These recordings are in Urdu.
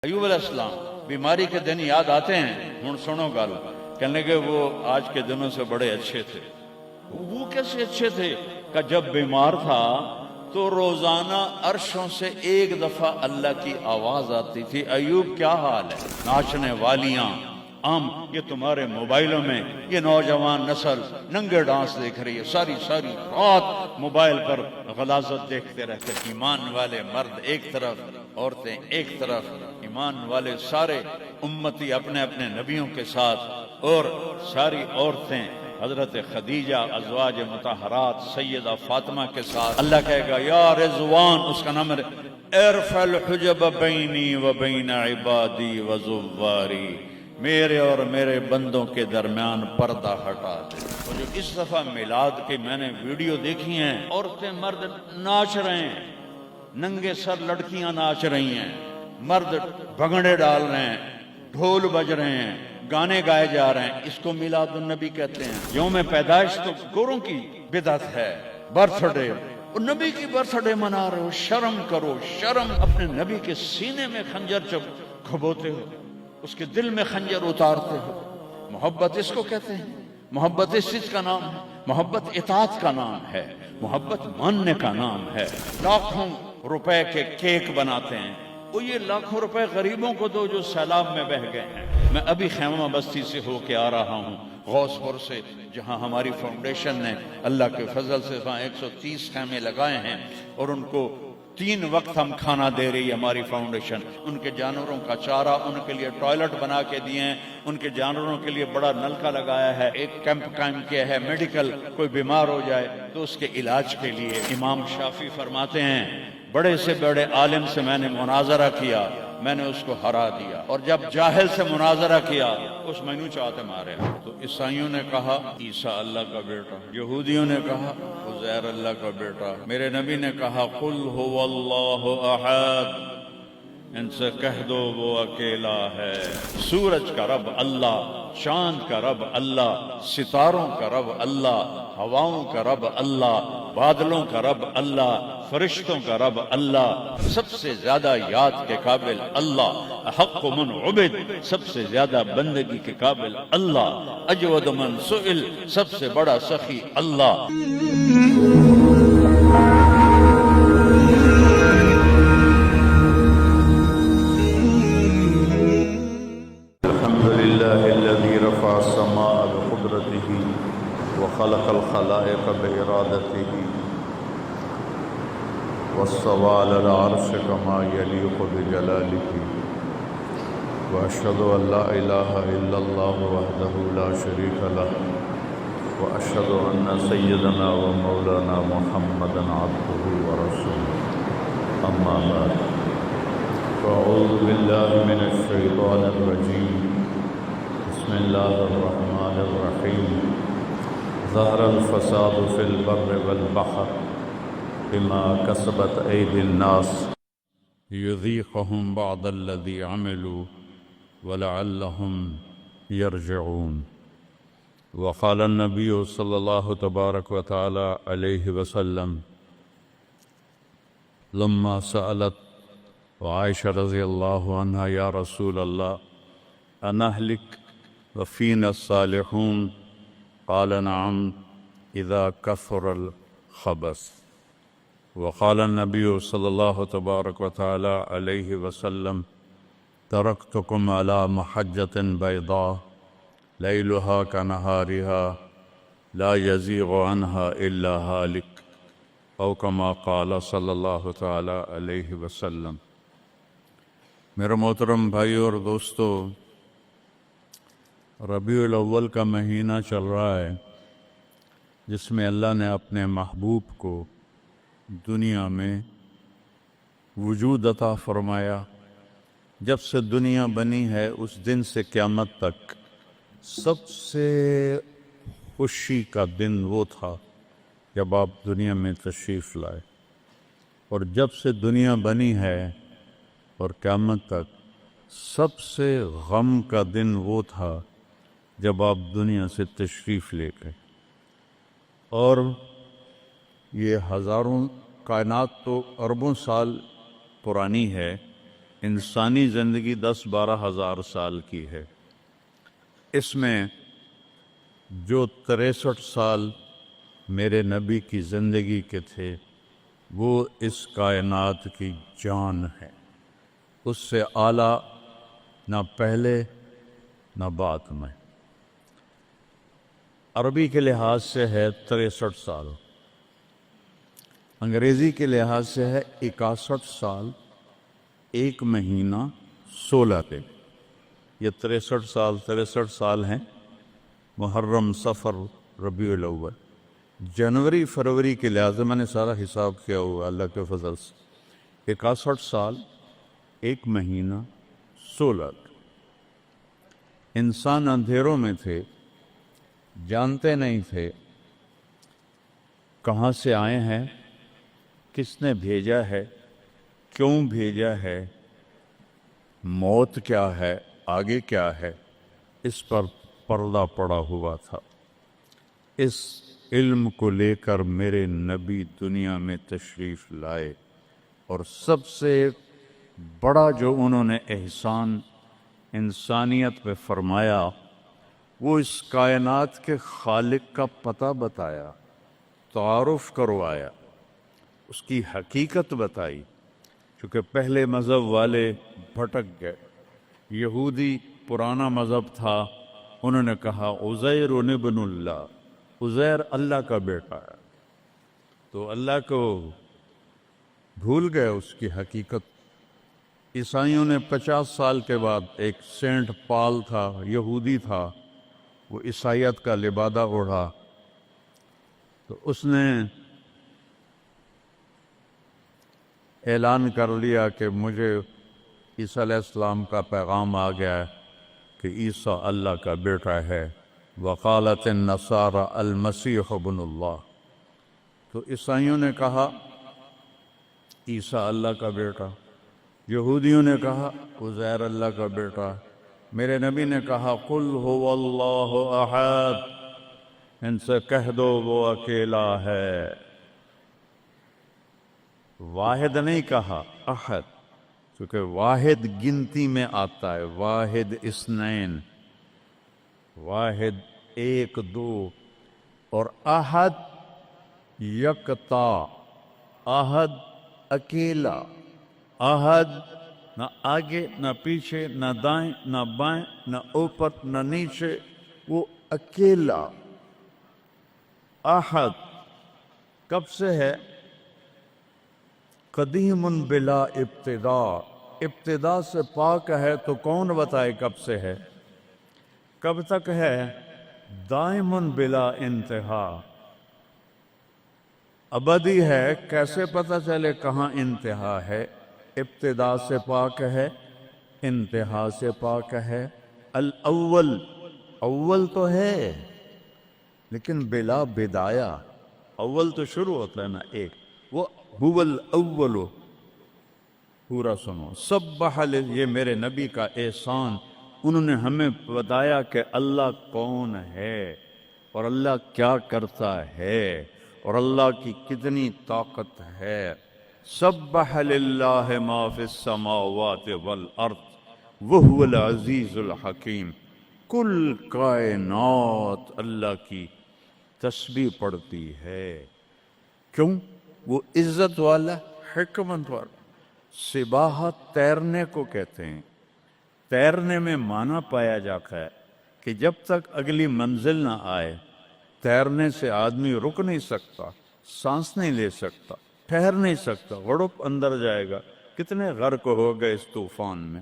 ایوب علیہ السلام بیماری کے دن یاد آتے ہیں، ہن سنو گل، کہنے کہ وہ آج کے دنوں سے بڑے اچھے تھے۔ وہ کیسے اچھے تھے کہ جب بیمار تھا تو روزانہ عرشوں سے ایک دفعہ اللہ کی آواز آتی تھی، ایوب کیا حال ہے؟ ناچنے والیاں عام یہ تمہارے موبائلوں میں یہ نوجوان نسل ننگے ڈانس دیکھ رہی ہے، ساری رات موبائل پر غلاظت دیکھتے رہتے، ایمان والے مرد ایک طرف، عورتیں ایک طرف، ایمان والے سارے امتی اپنے اپنے نبیوں کے ساتھ، اور ساری عورتیں حضرت خدیجہ ازواج مطہرات سیدہ فاطمہ کے ساتھ۔ اللہ کہے گا یا رضوان، اس کا نام ہے، ارفع الحجب بینی و بین عبادی و زواری، میرے اور میرے بندوں کے درمیان پردہ ہٹا دے۔ اور جو اس دفعہ میلاد کی میں نے ویڈیو دیکھی ہیں، عورتیں مرد ناچ رہے ہیں، ننگے سر لڑکیاں ناچ رہی ہیں، مرد بھنگڑے ڈال رہے ہیں، ڈھول بج رہے ہیں، گانے گائے جا رہے ہیں، اس کو میلاد النبی کہتے ہیں۔ یوم پیدائش تو گوروں کی بدعت ہے، برتھ ڈے، اور نبی کی برتھ ڈے منا رہے ہو، شرم کرو، شرم۔ اپنے نبی کے سینے میں خنجر جب کھبوتے ہو، اس کے دل میں خنجر اتارتے ہو، محبت اس کو کہتے ہیں۔ محبت اس چیز کا نام ہے، محبت اطاعت کا نام ہے، محبت ماننے کا نام ہے۔ لاکھوں روپے کے کیک بناتے ہیں، وہ یہ لاکھوں روپے غریبوں کو دو جو سیلاب میں بہہ گئے ہیں۔ میں ابھی خیمہ بستی سے ہو کے آ رہا ہوں، غوث پور سے، جہاں ہماری فاؤنڈیشن نے اللہ کے فضل سے 130 خیمے لگائے ہیں، اور ان کو 3 وقت ہم کھانا دے رہی ہے ہماری فاؤنڈیشن۔ ان کے جانوروں کا چارہ، ان کے لیے ٹوائلٹ بنا کے دیے ہیں، ان کے جانوروں کے لیے بڑا نلکا لگایا ہے، ایک کیمپ قائم کیا ہے میڈیکل، کوئی بیمار ہو جائے تو اس کے علاج کے لیے۔ امام شافعی فرماتے ہیں بڑے سے بڑے عالم سے میں نے مناظرہ کیا، میں نے اس کو ہرا دیا، اور جب جاہل سے مناظرہ کیا اس مینو چاہتے مارے۔ تو عیسائیوں نے کہا عیسیٰ اللہ کا بیٹا، یہودیوں نے کہا عزیر اللہ کا بیٹا، میرے نبی نے کہا قل هو اللہ احد، ان سے کہہ دو وہ اکیلا ہے۔ سورج کا رب اللہ، چاند کا رب اللہ، ستاروں کا رب اللہ، ہواؤں کا رب اللہ، بادلوں کا رب اللہ، فرشتوں کا رب اللہ، سب سے زیادہ یاد کے قابل اللہ، احق من عبد، سب سے زیادہ بندگی کے قابل اللہ، اجود من سئل، سب سے بڑا سخی اللہ۔ الحمد لله الذي رفع السماء بقدرته وخلق الخلائق بإرادته واستوى على العرش كما يليق بجلاله، وأشهد أن لا إله إلا الله وحده لا شريك له، وأشهد أن سيدنا ومولانا محمدا عبده ورسوله، أما بعد، فأعوذ بالله من الشيطان الرجيم، بسم الله الرحمن الرحيم، ظهر الفساد في البر والبحر بما كسبت أيدي الناس ليذيقهم بعض الذي عملوا ولعلهم يرجعون۔ وقال النبي صلى الله تبارك وتعالى عليه وسلم لما سألت وعائشة رضي الله عنها يا رسول الله أنهلك وفينا الصالحون؟ قال نعم إذا كثر الخبث۔ وقال النبي صلى الله تبارك وتعالى عليه وسلم تركتكم على محجة بيضاء ليلها كنهارها لا يزيغ عنها إلا هالك، أو كما قال صلى الله تعالى عليه وسلم۔ میرے محترم بھائی اور دوستو، ربیع الاول کا مہینہ چل رہا ہے جس میں اللہ نے اپنے محبوب کو دنیا میں وجود عطا فرمایا۔ جب سے دنیا بنی ہے اس دن سے قیامت تک سب سے خوشی کا دن وہ تھا جب آپ دنیا میں تشریف لائے، اور جب سے دنیا بنی ہے اور قیامت تک سب سے غم کا دن وہ تھا جب آپ دنیا سے تشریف لے گئے۔ اور یہ ہزاروں کائنات تو اربوں سال پرانی ہے، انسانی زندگی 10-12 ہزار سال کی ہے، اس میں جو 63 سال میرے نبی کی زندگی کے تھے وہ اس کائنات کی جان ہے، اس سے اعلیٰ نہ پہلے نہ بعد میں۔ عربی کے لحاظ سے ہے 63 سال، انگریزی کے لحاظ سے ہے 61 سال 1 مہینہ 16 دن۔ یہ 63 سال ہیں، محرم، صفر، ربیع الاول، جنوری فروری کے لحاظ سے میں نے سارا حساب کیا ہوا اللہ کے فضل سے، 61 سال 1 مہینہ 16 دن۔ انسان اندھیروں میں تھے، جانتے نہیں تھے کہاں سے آئے ہیں، کس نے بھیجا ہے، کیوں بھیجا ہے، موت کیا ہے، آگے کیا ہے، اس پر پردہ پڑا ہوا تھا۔ اس علم کو لے کر میرے نبی دنیا میں تشریف لائے، اور سب سے بڑا جو انہوں نے احسان انسانیت پہ فرمایا وہ اس کائنات کے خالق کا پتہ بتایا، تعارف کروایا، اس کی حقیقت بتائی۔ چونکہ پہلے مذہب والے بھٹک گئے، یہودی پرانا مذہب تھا، انہوں نے کہا عزیر ابن اللہ، عزیر اللہ کا بیٹا ہے، تو اللہ کو بھول گئے اس کی حقیقت۔ عیسائیوں نے 50 سال کے بعد، ایک سینٹ پال تھا، یہودی تھا، وہ عیسائیت کا لبادہ اوڑھا، تو اس نے اعلان کر لیا کہ مجھے عیسیٰ علیہ السلام کا پیغام آ گیا ہے کہ عیسیٰ اللہ کا بیٹا ہے، وقالت النصارى المسیح ابن اللہ۔ تو عیسائیوں نے کہا عیسیٰ اللہ کا بیٹا، یہودیوں نے کہا عزیر اللہ کا بیٹا، میرے نبی نے کہا قل هو اللہ احد، ان سے کہہ دو وہ اکیلا ہے۔ واحد نہیں کہا، احد، کیونکہ واحد گنتی میں آتا ہے، واحد اثنین، واحد 1 2، اور احد یکتا، احد اکیلا، احد نہ آگے نہ پیچھے، نہ دائیں نہ بائیں، نہ اوپر نہ نیچے، وہ اکیلا احد۔ کب سے ہے؟ قدیم بلا ابتدا، ابتدا سے پاک ہے، تو کون بتائے کب سے ہے، کب تک ہے؟ دائم بلا انتہا، ابدی ہے، کیسے پتہ چلے کہاں انتہا ہے؟ ابتدا سے پاک ہے، انتہا سے پاک ہے۔ الاول، اول تو ہے لیکن بلا بدایہ، اول تو شروع ہوتا ہے نا ایک، وہ هو الاول۔ پورا سنو، سبح، یہ میرے نبی کا احسان، انہوں نے ہمیں بتایا کہ اللہ کون ہے اور اللہ کیا کرتا ہے اور اللہ کی کتنی طاقت ہے۔ سبح للہ ما فی السماوات والارض وہو العزیز الحکیم، کل کائنات اللہ کی تسبیح پڑھتی ہے۔ کیوں؟ وہ عزت والا، حکمت والا۔ سباحت تیرنے کو کہتے ہیں، تیرنے میں معنی پایا جاتا ہے کہ جب تک اگلی منزل نہ آئے تیرنے سے آدمی رک نہیں سکتا، سانس نہیں لے سکتا، ٹھہر نہیں سکتا، غڑپ اندر جائے گا۔ کتنے غرق ہو گئے اس طوفان میں،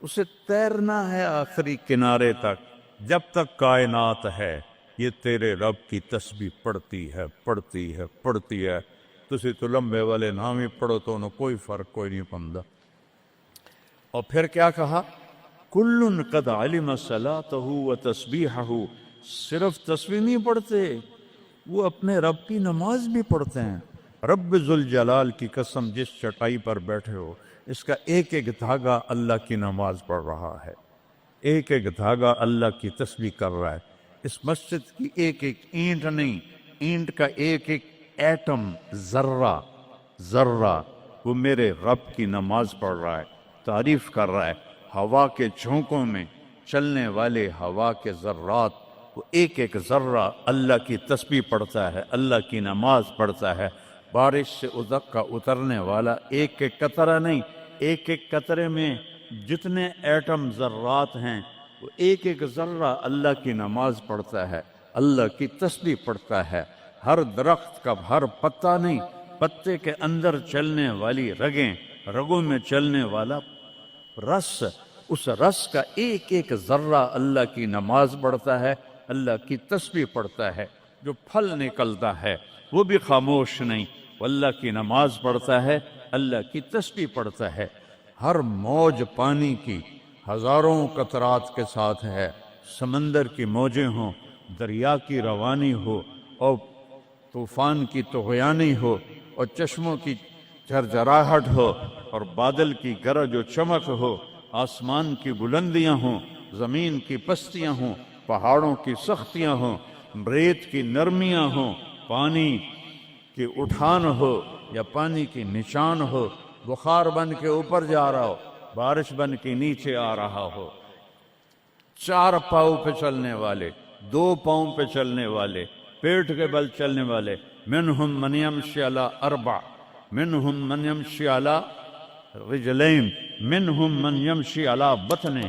اسے تیرنا ہے آخری کنارے تک۔ جب تک کائنات ہے یہ تیرے رب کی تسبیح پڑھتی ہے، پڑھتی ہے، پڑھتی ہے۔ تسی تو لمبے والے نام ہی پڑھو تو انہوں کوئی فرق کوئی نہیں پندا۔ اور پھر کیا کہا؟ کل قد علم صلاتہ و تسبیحہ، صرف تسبیح نہیں پڑھتے، وہ اپنے رب کی نماز بھی پڑھتے ہیں۔ رب ذوالجلال کی قسم، جس چٹائی پر بیٹھے ہو اس کا ایک ایک دھاگا اللہ کی نماز پڑھ رہا ہے، ایک ایک دھاگا اللہ کی تسبیح کر رہا ہے۔ اس مسجد کی ایک ایک اینٹ نہیں، اینٹ کا ایک ایک ایٹم، ذرہ ذرہ، وہ میرے رب کی نماز پڑھ رہا ہے۔ تعریف کر رہا ہے. ہوا کے جھونکوں میں چلنے والے ہوا کے ذرات، وہ ایک ایک ذرہ اللہ کی تسبیح پڑھتا ہے، اللہ کی نماز پڑھتا ہے. بارش سے ادک کا اترنے والا ایک ایک قطرہ نہیں، ایک ایک قطرے میں جتنے ایٹم ذرات ہیں وہ ایک ایک ذرہ اللہ کی نماز پڑھتا ہے، اللہ کی تسبیح پڑھتا ہے. ہر درخت کا ہر پتا نہیں، پتے کے اندر چلنے والی رگیں، رگوں میں چلنے والا رس، اس رس کا ایک ایک ذرہ اللہ کی نماز پڑھتا ہے، اللہ کی تسبیح پڑھتا ہے. جو پھل نکلتا ہے وہ بھی خاموش نہیں، وہ اللہ کی نماز پڑھتا ہے، اللہ کی تسبیح پڑھتا ہے. ہر موج پانی کی ہزاروں قطرات کے ساتھ ہے. سمندر کی موجیں ہوں، دریا کی روانی ہو، اور طوفان کی طغیانی ہو، اور چشموں کی جھرجھراہٹ ہو، اور بادل کی گرج و چمک ہو، آسمان کی بلندیاں ہوں، زمین کی پستیاں ہوں، پہاڑوں کی سختیاں ہوں، ریت کی نرمیاں ہوں، پانی کی اٹھان ہو یا پانی کی نشان ہو، بخار بن کے اوپر جا رہا ہو، بارش بن کے نیچے آ رہا ہو. 4 پاؤں پہ چلنے والے، 2 پاؤں پہ چلنے والے، پیٹ کے بل چلنے والے. منہم من یمشی علی 4، منہم من یمشی علی رجلین، منہم من یمشی علی بطن،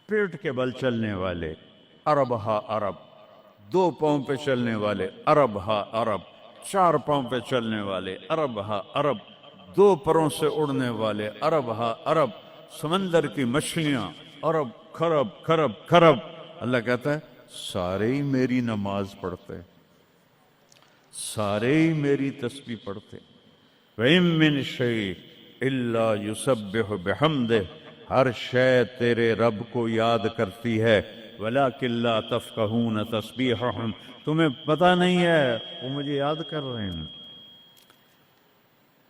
پیٹ کے بل چلنے والے. عرب ہا عرب، 2 پاؤں پہ چلنے والے، عرب ہا عرب. 4 پاؤں پہ چلنے والے، عرب ہا عرب. 2 پروں سے اڑنے والے، عرب ہا عرب. سمندر کی مچھلیاں، عرب کھرب کھرب کھرب. اللہ کہتا ہے سارے ہی میری نماز پڑھتے، سارے ہی میری تسبیح پڑھتے. وَإِن مِّن شَيْءٍ إِلَّا يُسَبِّحُ بِحَمْدِهِ، ہر شے تیرے رب کو یاد کرتی ہے. وَلَٰكِن لَّا تَفْقَهُونَ تَسْبِيحَهُمْ، تمہیں پتہ نہیں ہے وہ مجھے یاد کر رہے ہیں،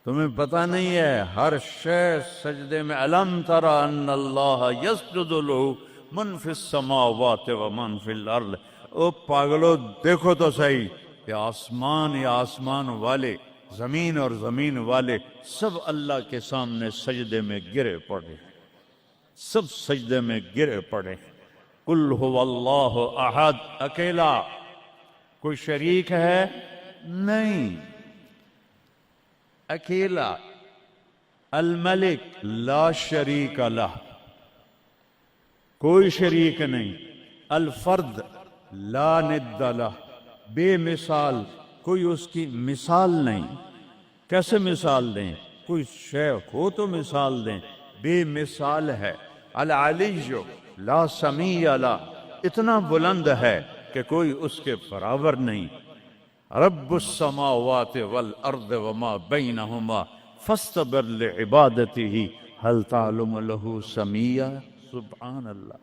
تمہیں پتہ نہیں ہے. ہر شے سجدے میں. أَلَمْ تَرَ أَنَّ اللَّهَ يَسْجُدُ لَهُ مَن فِي السَّمَاوَاتِ وَمَن فِي الْأَرْضِ. او پاگلو دیکھو تو صحیح کہ آسمان یا آسمان والے، زمین اور زمین والے سب اللہ کے سامنے سجدے میں گرے پڑے، سب سجدے میں گرے پڑے. قُلْ هُوَ اللَّهُ أَحَدٌ، اکیلا، کوئی شریک ہے نہیں، اکیلا. الملک لا شریک لہ، کوئی شریک نہیں. الفرد لا ند لہ، بے مثال، کوئی اس کی مثال نہیں. کیسے مثال دیں؟ کوئی شے ہو تو مثال دیں، بے مثال ہے. العلی لا سمیع لہ، اتنا بلند ہے کہ کوئی اس کے برابر نہیں. رب السماوات والارض وما بینہما فاستبر لعبادتہ هل تعلم له سمیع. سبحان اللہ.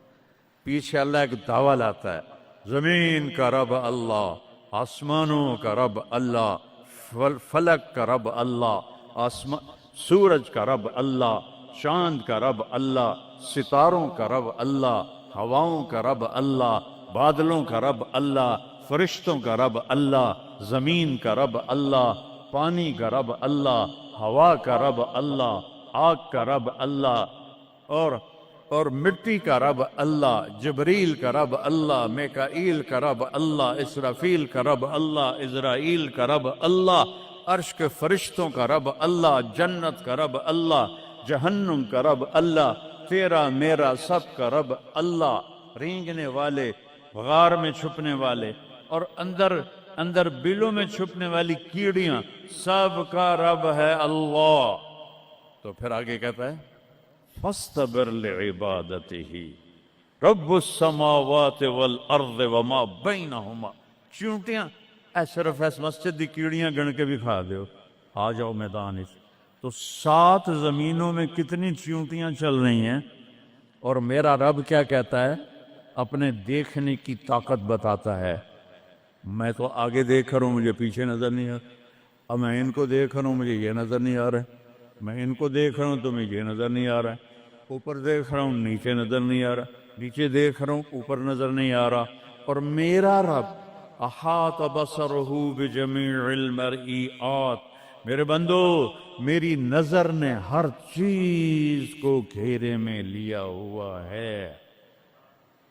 پیچھے اللہ ایک دعویٰ لاتا ہے، زمین کا رب اللہ، آسمانوں کا رب اللہ، فلک کا رب اللہ، سورج کا رب اللہ، چاند کا رب اللہ، ستاروں کا رب اللہ، ہواؤں کا رب اللہ، بادلوں کا رب اللہ، فرشتوں کا رب اللہ، زمین کا رب اللہ، پانی کا رب اللہ، ہوا کا رب اللہ، آگ کا رب اللہ، اور مٹی کا رب اللہ، جبریل کا رب اللہ، میکائیل کا رب اللہ، اسرافیل کا رب اللہ، عزرائیل کا رب اللہ، عرش کے فرشتوں کا رب اللہ، جنت کا رب اللہ، جہنم کا رب اللہ، تیرا میرا سب کا رب اللہ. رینگنے والے، غار میں چھپنے والے، اور اندر بلوں میں چھپنے والی کیڑیاں، سب کا رب ہے اللہ. تو پھر آگے کہتا ہے فاستبر لعبادتہ رب السماوات والارض وما بینہما. چونٹیاں صرف اس مسجد دی کیڑیاں گن کے بھی کھا دیو، آ جاؤ میدان اس. تو 7 زمینوں میں کتنی چونٹیاں چل رہی ہیں، اور میرا رب کیا کہتا ہے؟ اپنے دیکھنے کی طاقت بتاتا ہے. میں تو آگے دیکھ رہا ہوں، مجھے پیچھے نظر نہیں آ رہا. اب میں ان کو دیکھ رہا ہوں، مجھے یہ نظر نہیں آ رہا ہے. میں ان کو دیکھ رہا ہوں تو مجھے یہ نظر نہیں آ رہا ہے. اوپر دیکھ رہا ہوں، نیچے نظر نہیں آ رہا. نیچے دیکھ رہا ہوں، اوپر نظر نہیں آ رہا. اور میرا رب احاط بصرہ بجمیع المرئیات، میرے بندو میری نظر نے ہر چیز کو گھیرے میں لیا ہوا ہے.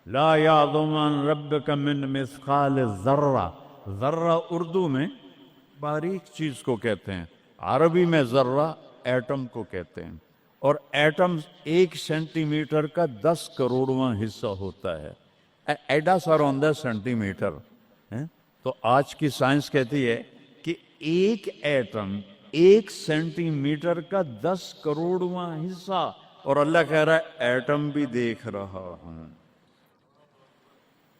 لا یعظم عن ربک من مثقال ذرہ. ذرہ اردو میں باریک چیز کو کہتے ہیں، عربی میں ذرہ ایٹم کو کہتے ہیں، اور ایٹم 1 سینٹی میٹر کا 10 کروڑواں حصہ ہوتا ہے. ایڈا سارا ہوتا ہے سینٹی میٹر. تو آج کی سائنس کہتی ہے کہ ایک ایٹم 1 سینٹی میٹر کا 10 کروڑواں حصہ، اور اللہ کہہ رہا ہے ایٹم بھی دیکھ رہا ہوں.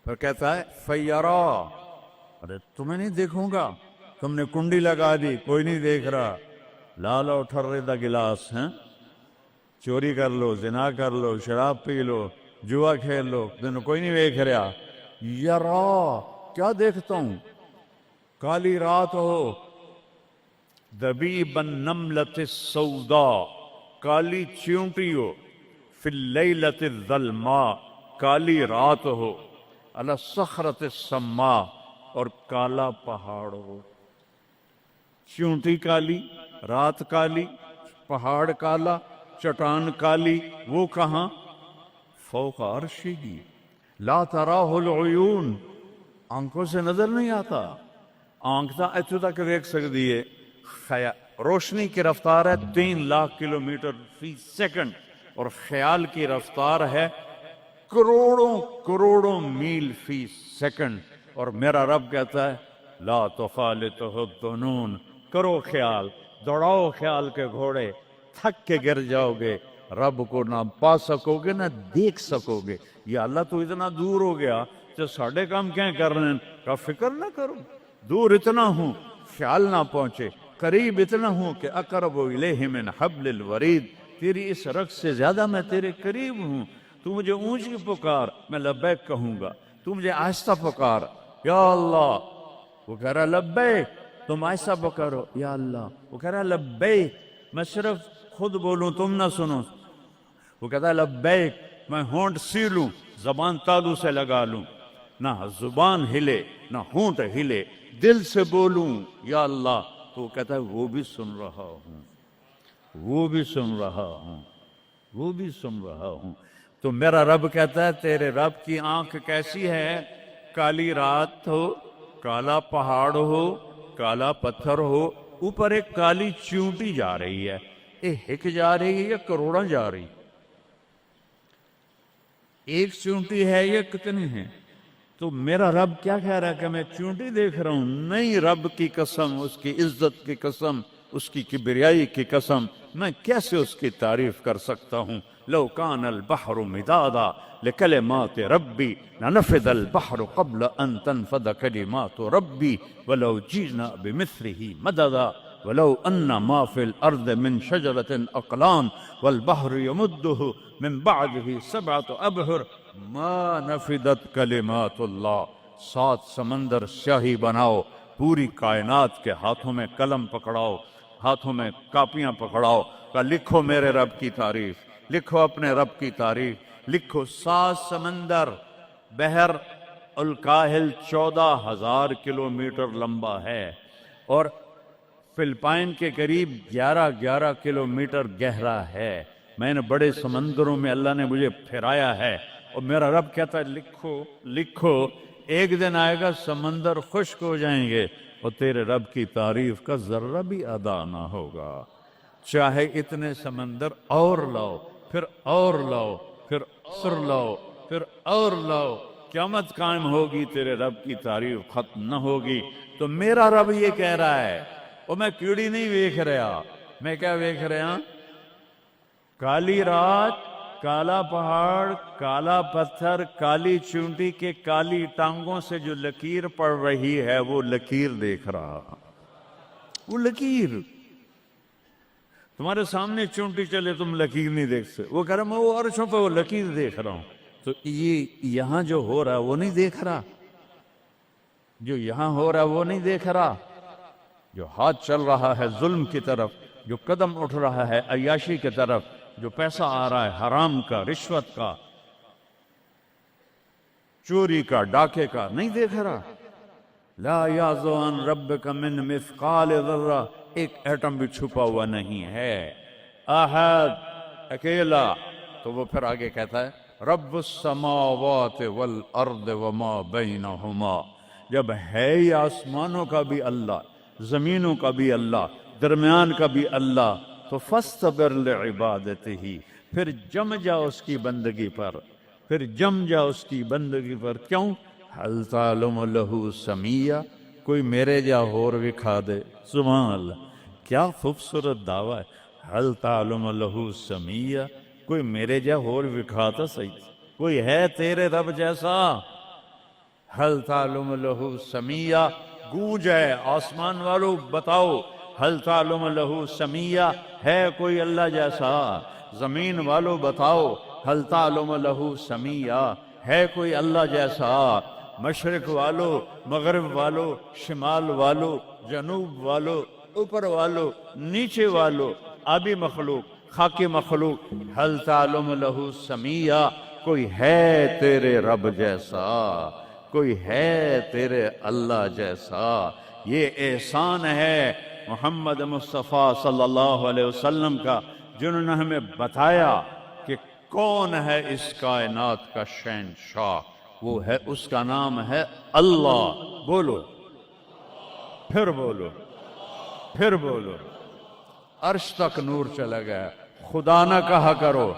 پھر کہتا ہے فیرا، ارے تمہیں نہیں دیکھوں گا، تم نے کنڈی لگا دی کوئی نہیں دیکھ رہا، لا لو ٹھرے دا گلاس ہیں، چوری کر لو، زنا کر لو، شراب پی لو، جوا کھیل لو، تمہیں کوئی نہیں دیکھ رہا. یرا کیا دیکھتا ہوں؟ کالی رات ہو، دبیب النملۃ السوداء، کالی چیونٹی ہو، فی اللیلۃ الظلماء، کالی رات ہو، علی الصخرۃ السماء، اور کالا پہاڑ ہو. چیونٹی کالی، رات کالی، پہاڑ کالا، چٹان کالی، وہ کہاں؟ فوق عرشہ، لا تراہ العیون، آنکھوں سے نظر نہیں آتا. آنکھ تا اتو تک دیکھ سکتی ہے. روشنی کی رفتار ہے 3 لاکھ کلومیٹر فی سیکنڈ، اور خیال کی رفتار ہے کروڑوں کروڑوں میل فی سیکنڈ. اور میرا رب کہتا ہے لا تخالطہ الظنون، کرو خیال، دوڑاؤ خیال کے گھوڑے، تھک کے گر جاؤ گے، رب کو نہ پا سکو گے نہ دیکھ سکو گے. یا اللہ تو اتنا دور ہو گیا تو ساڑھے کام کیا کر رہے ہیں؟ کا فکر نہ کرو، دور اتنا ہوں خیال نہ پہنچے، قریب اتنا ہوں کہ اقرب الیہ من حبل الورید، تیری اس رگ سے زیادہ میں تیرے قریب ہوں. تو مجھے اونچی پکار، میں لبیک کہوں گا. تو مجھے آہستہ پکار، یا اللہ، وہ کہہ رہا لبیک، تم آہستہ پکارو یا اللہ. وہ کہہ رہا لبیک، میں صرف خود بولوں تم نہ سنو. وہ کہتا ہے لبیک، میں ہونٹ سیلوں، زبان تالو سے لگا لوں، نہ زبان ہلے نہ ہونٹ ہلے، دل سے بولوں یا اللہ. تو وہ کہتا ہے وہ بھی سن رہا ہوں، وہ بھی سن رہا ہوں، وہ بھی سن رہا ہوں. تو میرا رب کہتا ہے تیرے رب کی آنکھ کیسی ہے؟ کالی رات ہو، کالا پہاڑ ہو، کالا پتھر ہو، اوپر ایک کالی چیونٹی جا رہی ہے. ایک جا رہی ہے یا کروڑاں جا رہی؟ ایک چیونٹی ہے یا کتنی ہیں؟ تو میرا رب کیا کہہ رہا ہے کہ میں چیونٹی دیکھ رہا ہوں؟ نہیں، رب کی قسم، اس کی عزت کی قسم، اس کی کبریائی کی قسم، میں کیسے اس کی تعریف کر سکتا ہوں؟ لو کان البحر مدادا لکلمات ربی لنفد البحر قبل ان تنفد کلمات ربی ولو جئنا بمثله مددا ولو ان ما في الارض من شجرة اقلام والبحر يمده من بعده 7 ابحر ما نفدت کلمات اللہ. 7 سمندر سیاہی بناؤ، پوری کائنات کے ہاتھوں میں قلم پکڑاؤ، ہاتھوں میں کاپیاں پکڑاؤ، کہ لکھو میرے رب کی تعریف، لکھو اپنے رب کی تعریف، لکھو. 7 سمندر، بحر الکاہل 14,000 کلومیٹر لمبا ہے، اور فلپائن کے قریب 11 کلومیٹر گہرا ہے. میں نے بڑے سمندروں میں اللہ نے مجھے پھرایا ہے، اور میرا رب کہتا ہے لکھو لکھو. ایک دن آئے گا سمندر خشک ہو جائیں گے اور تیرے رب کی تعریف کا ذرہ بھی ادا نہ ہوگا. چاہے اتنے سمندر اور لاؤ، پھر اور لاؤ، پھر اور لاؤ، پھر اور لاؤ، قیامت قائم ہوگی، تیرے رب کی تعریف ختم نہ ہوگی. تو میرا رب یہ کہہ رہا ہے، اور میں کیڑی نہیں دیکھ رہا، میں کیا دیکھ رہا؟ کالی رات، کالا پہاڑ، کالا پتھر، کالی چونٹی کے کالی ٹانگوں سے جو لکیر پڑ رہی ہے وہ لکیر دیکھ رہا. وہ لکیر تمہارے سامنے چونٹی چلے تم لکیر نہیں دیکھ سکتے. وہ کہہ رہا میں وہ عرشوں پہ وہ لکیر دیکھ رہا ہوں. تو یہ یہاں جو ہو رہا ہے وہ نہیں دیکھ رہا، جو یہاں ہو رہا ہے وہ نہیں دیکھ رہا، جو ہاتھ چل رہا ہے ظلم کی طرف، جو قدم اٹھ رہا ہے عیاشی کی طرف، جو پیسہ آ رہا ہے حرام کا، رشوت کا، چوری کا، ڈاکے کا، نہیں دیکھ رہا. لا یعزو عن ربک من مثقال ذرہ ایک ایٹم بھی چھپا ہوا نہیں ہے. احد اکیلا. تو وہ پھر آگے کہتا ہے رب السماوات والارض وما بینہما. جب ہے ہی آسمانوں کا بھی اللہ، زمینوں کا بھی اللہ، درمیان کا بھی اللہ، تو فاصطبر لعبادتہ، پھر جم جا اس کی بندگی پر، پھر جم جا اس کی بندگی پر. کیوں؟ حل تعلم لہ سمیہ، کوئی میرے جا اور وکھا دے. سبحان اللہ، کیا خوبصورت دعویٰ ہے. حل تعلم لہ سمیہ، کوئی میرے جا اور وکھا تو صحیح، کوئی ہے تیرے رب جیسا؟ حل تعلم لہ سمیہ، گونج ہے آسمان والو بتاؤ، حل تعلم لہ سمیہ، ہے کوئی اللہ جیسا؟ زمین والو بتاؤ، حل تعلم لہ سمیہ، ہے کوئی اللہ جیسا؟ مشرق والو، مغرب والو، شمال والو، جنوب والو، اوپر والو، نیچے والو، آبی مخلوق، خاکی مخلوق، حل تعلم لہ سمیہ، کوئی ہے تیرے رب جیسا؟ کوئی ہے تیرے اللہ جیسا؟ یہ احسان ہے محمد مصطفیٰ صلی اللہ علیہ وسلم کا، جنہوں نے ہمیں بتایا کہ کون ہے اس کائنات کا شہنشاہ. وہ ہے، اس کا نام ہے اللہ. بولو، پھر بولو، پھر بولو. عرش تک نور چلا گیا. خدا نہ کہا کرو.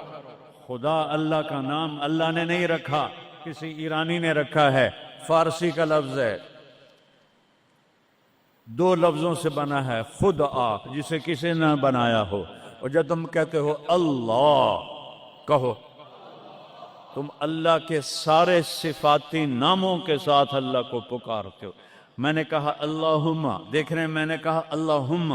خدا اللہ کا نام اللہ نے نہیں رکھا، کسی ایرانی نے رکھا ہے. فارسی کا لفظ ہے، دو لفظوں سے بنا ہے، خود آ، جسے کسی نے بنایا ہو. اور جب تم کہتے ہو اللہ، کہو تم اللہ کے سارے صفاتی ناموں کے ساتھ اللہ کو پکارتے ہو. میں نے کہا اللہم، دیکھ رہے ہیں میں نے کہا اللہم،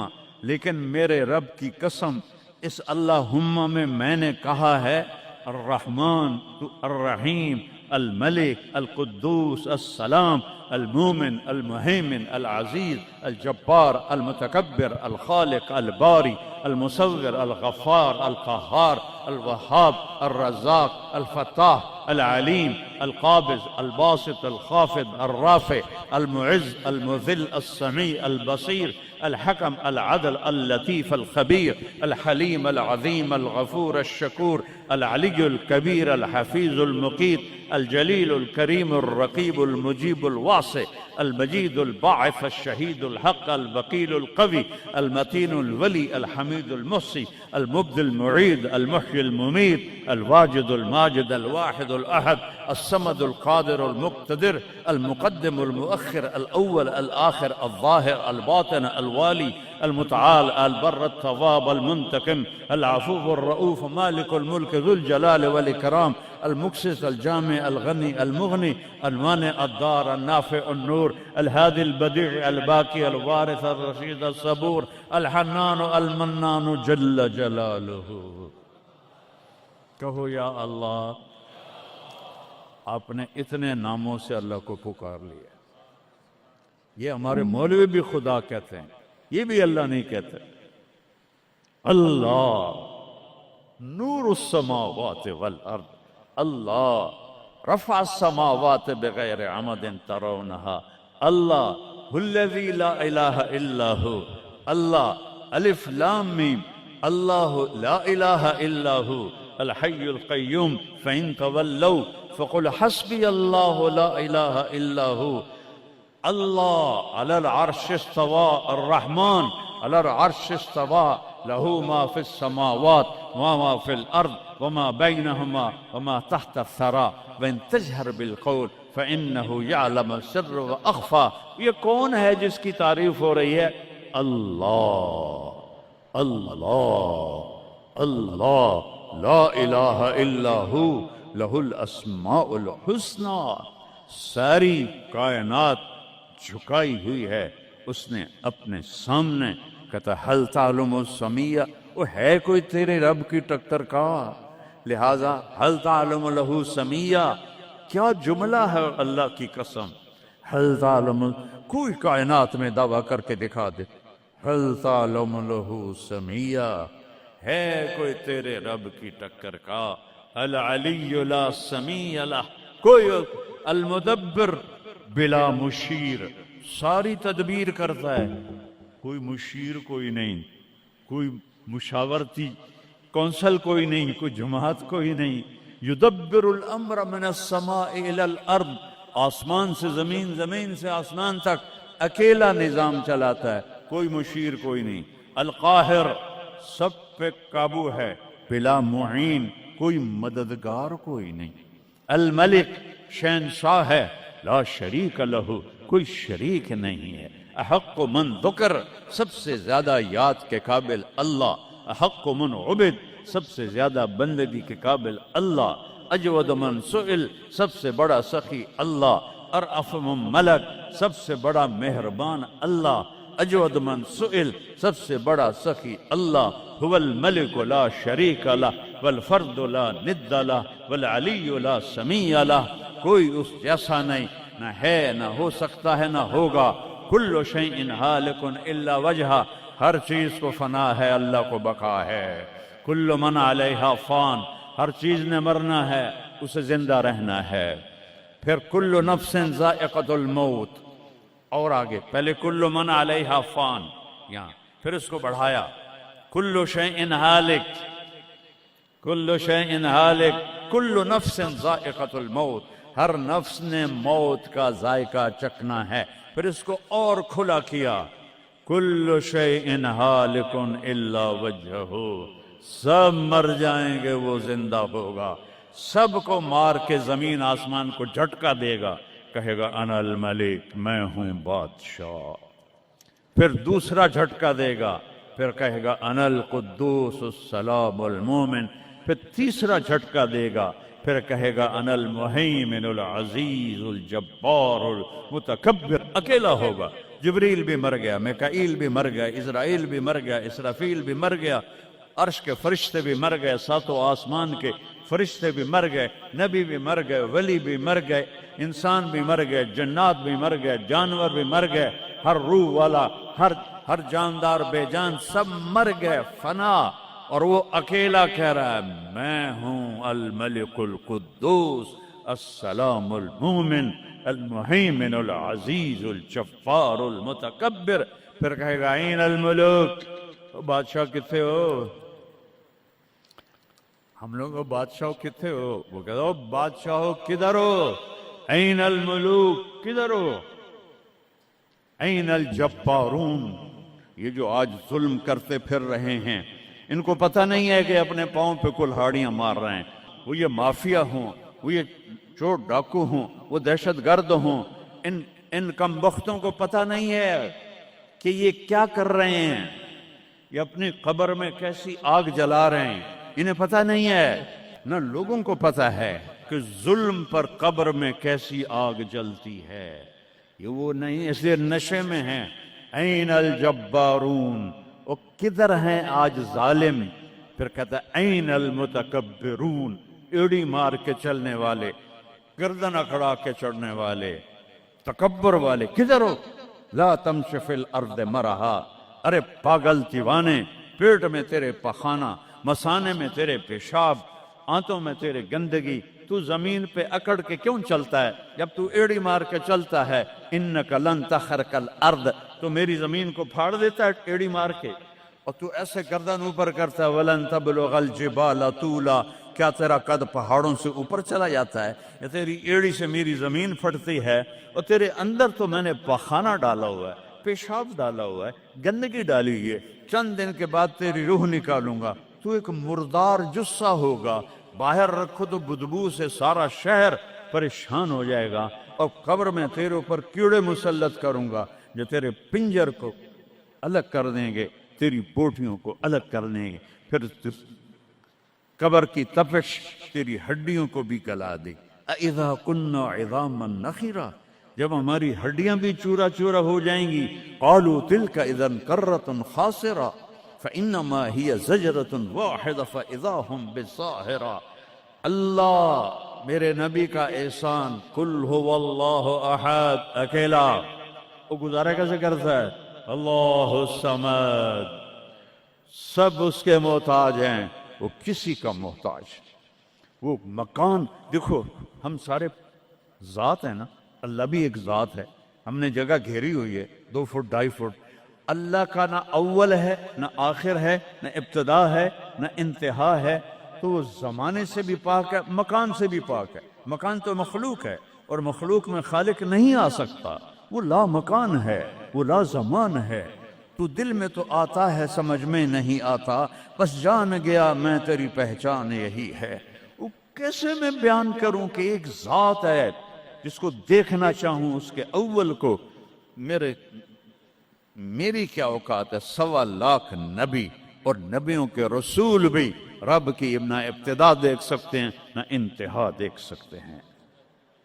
لیکن میرے رب کی قسم اس اللہم میں نے کہا ہے الرحمن، الرحیم، الملک، القدوس، السلام، المومن، المہیمن، العزیز، الجبار، المتکبر، الخالق، الباری، المصور، الغفار، القہار، الوہاب، الرزاق، الفتاح، العلیم، القابض، الباسط، الخافض، الرافع، المعز، المذل، السمیع، البصیر، الحکم، العدل، اللطیف، الخبیر، الحلیم، العظیم، الغفور، الشکور، العلی الکبیر، الحفیظ، المقیت، الجلیل، الکریم، الرقیب، المجیب، الواسع، المجید، الباعث، الشہید، الحق، الوکیل، القوی، المتین، الولی، الحمید، المحصی، المبدی، المعید، المحیی، الممیت، الواجد، الماجد، الواحد، الأحد، الصمد، القادر، المقتدر، المقدم، المؤخر، الأول، الآخر، الظاهر، الباطن، الوالي، المتعال، البر، التواب، المنتقم، العفو، الرؤوف، مالك الملك، ذو الجلال والإكرام، المقسط، الجامع، الغني، المغني، المانع، الدار، النافع، النور، الهادي، البديع، الباقي، الوارث، الرشيد، الصبور، الحنان، المنان، جل جلاله. کہو یا اللہ. آپ نے اتنے ناموں سے اللہ کو پکار لیا. یہ ہمارے مولوی بھی خدا کہتے ہیں، یہ بھی اللہ نہیں کہتے. اللہ نور السماوات والارض، اللہ رفع السماوات بغیر عمد ترونها، اللہ الذی لا الہ الا ہو، اللہ الف لام میم، اللہ لا الہ الا ہو الحی القیوم فإن تولوا فقل حسبی اللہ لا الہ الا ہو. اللہ علی العرش استوى، الرحمن علی العرش استوى، له ما في السماوات وما في الأرض وما بينهما وما تحت الثرى وإن تجهر بالقول فإنه يعلم السر وأخفى. یہ کون ہے جس کی تعریف ہو رہی ہے؟ اللہ، اللہ، اللہ، لا الہ الا ہو لہ الاسماء الحسنى. ساری کائنات جھکائی ہوئی ہے اس نے اپنے سامنے. کہتا حل تعلم السمیہ، وہ ہے کوئی تیرے رب کی ٹکر کا؟ لہذا حل تعلم لہ سمیہ، کیا جملہ ہے اللہ کی قسم. حل تعلم، کوئی کائنات میں دعویٰ کر کے دکھا دے حل تعلم لہ سمیہ، ہے کوئی تیرے رب کی ٹکر کا. العلی لا سمیع لہ، کوئی المدبر بلا مشیر، ساری تدبیر کرتا ہے. کوئی مشیر کوئی نہیں، کوئی مشاورتی کونسل کوئی نہیں، کوئی جماعت کوئی نہیں. یدبر الامر من السماء الى الارض، آسمان سے زمین، زمین سے آسمان تک اکیلا نظام چلاتا ہے، کوئی مشیر کوئی نہیں. القاہر، سب پہ قابو ہے، بلا معین، کوئی مددگار کوئی نہیں. الملک، شہنشاہ ہے، لا شریک لہ، کوئی شریک نہیں ہے. احق من ذکر، سب سے زیادہ یاد کے قابل اللہ. احق من عبد، سب سے زیادہ بندگی کے قابل اللہ. اجود من سئل، سب سے بڑا سخی اللہ. ارأف من ملک، سب سے بڑا مہربان اللہ. اجود من سئل، سب سے بڑا سخی اللہ. هو الملک لا شریک لہ والفرد لا ند لہ والعلی لا سمیع لہ، کوئی اس جیسا نہیں، نہ ہے، نہ ہو سکتا ہے، نہ ہوگا. کل شیء ہالک الا وجہہ، ہر چیز کو فنا ہے، اللہ کو بقا ہے. کل من علیہا فان، ہر چیز نے مرنا ہے، اسے زندہ رہنا ہے. پھر کل نفس ذائقۃ الموت، اور آگے پہلے کل من علیہا فان یہاں، پھر اس کو بڑھایا کل شیء ہالک، کل شیء ہالک، کل نفس ذائقۃ الموت، ہر نفس نے موت کا ذائقہ چکھنا ہے. پھر اس کو اور کھلا کیا کل شیء ہالک الا وجہہ، سب مر جائیں گے، وہ زندہ ہوگا. سب کو مار کے زمین آسمان کو جھٹکا دے گا، کہے گا انا الملک، میں ہوں بادشاہ. پھر دوسرا جھٹکا دے گا، پھر کہے گا انا القدوس السلام المومن. پھر تیسرا جھٹکا دے گا، پھر کہے گا انا المہیمن العزیز الجبار المتکبر. اکیلا ہوگا. جبریل بھی مر گیا، میکائیل بھی مر گیا، اسرائیل بھی مر گیا، اسرافیل بھی مر گیا، عرش کے فرشتے بھی مر گئے، ساتوں آسمان کے فرشتے بھی مر گئے، نبی بھی مر گئے، ولی بھی مر گئے، انسان بھی مر گئے، جنات بھی مر گئے، جانور بھی مر گئے، ہر روح والا، ہر جاندار بے جان سب مر گئے، فنا. اور وہ اکیلا کہہ رہا ہے میں ہوں الملک القدوس السلام المومن المہیمن العزیز الجبار المتکبر. پھر کہے گا این الملوک، بادشاہ کتنے ہو؟ ہم لوگ بادشاہ کتنے ہو؟ وہ کہتا ہو بادشاہ کدھر ہو؟ این الملوک، کدھر ہو؟ این الجبارون، یہ جو آج ظلم کرتے پھر رہے ہیں، ان کو پتہ نہیں ہے کہ اپنے پاؤں پہ کلہاڑیاں مار رہے ہیں. وہ یہ مافیا ہوں، وہ یہ چور ڈاکو ہوں، وہ دہشت گرد ہوں، ان کم بختوں کو پتہ نہیں ہے کہ یہ کیا کر رہے ہیں. یہ اپنی قبر میں کیسی آگ جلا رہے ہیں، انہیں پتہ نہیں ہے. نہ لوگوں کو پتہ ہے کہ ظلم پر قبر میں کیسی آگ جلتی ہے. یہ وہ نہیں، اس لیے نشے میں ہیں. این الجبارون، وہ کدھر ہیں آج ظالم؟ پھر کہتا ہے این المتکبرون، ایڑی مار کے چلنے والے، گردن اکھڑا کے چڑھنے والے، تکبر والے، کدھر ہو؟ لا تمش فی الارض مرحا، ارے پاگل دیوانے، پیٹ میں تیرے پخانہ، مسانے میں تیرے پیشاب، آنتوں میں تیرے گندگی، تو زمین پہ اکڑ کے کیوں چلتا ہے جب تو ایڑی مار کے چلتا ہے؟ انک لن تخرق الارض، تو میری زمین کو پھاڑ دیتا ہے ایڑی مار کے، اور تو ایسے گردن اوپر کرتا ہے. ولن تبلغ الجبال طولا، کیا تیرا قد پہاڑوں سے اوپر چلا جاتا ہے؟ یا تیری ایڑی سے میری زمین پھٹتی ہے؟ اور تیرے اندر تو میں نے پخانہ ڈالا ہوا ہے، پیشاب ڈالا ہوا ہے، گندگی ڈالی ہوئی ہے. چند دن کے بعد تیری روح نکالوں گا، تو ایک مردار جثہ ہوگا. باہر رکھو تو بدبو سے سارا شہر پریشان ہو جائے گا. اور قبر میں تیرے اوپر کیڑے مسلط کروں گا جو تیرے پنجر کو الگ کر دیں گے، تیری بوٹیوں کو الگ کر دیں گے. پھر قبر کی تپش تیری ہڈیوں کو بھی گلا دے. اذا كنا عظاما نخرا، جب ہماری ہڈیاں بھی چورا چورا ہو جائیں گی. قالوا تلك اذا كرة خاسرة فانما هي زجرة واحدة فاذا هم بالساهرة. اللہ میرے نبی کا احسان، قل هو اللہ احد، اکیلا. وہ گزارے کیسے کرتا ہے؟ اللہ الصمد، سب اس کے محتاج ہیں، وہ کسی کا محتاج. وہ مکان دیکھو، ہم سارے ذات ہیں نا، اللہ بھی ایک ذات ہے. ہم نے جگہ گھیری ہوئی ہے 2 فٹ 2.5 فٹ. اللہ کا نہ اول ہے نہ آخر ہے نہ ابتدا ہے نہ انتہا ہے، تو وہ زمانے سے بھی پاک ہے، مکان سے بھی پاک ہے۔ مکان تو مخلوق ہے، اور مخلوق میں خالق نہیں آ سکتا، وہ لا مکان ہے، وہ لا زمان ہے۔ تو دل میں تو آتا ہے، سمجھ میں نہیں آتا، بس جان گیا میں تیری پہچان یہی ہے۔ وہ کیسے میں بیان کروں کہ ایک ذات ہے جس کو دیکھنا چاہوں، اس کے اول کو، میری کیا اوقات ہے؟ 1.25 لاکھ نبی اور نبیوں کے رسول بھی رب کی نہ ابتدا دیکھ سکتے ہیں نہ انتہا دیکھ سکتے ہیں۔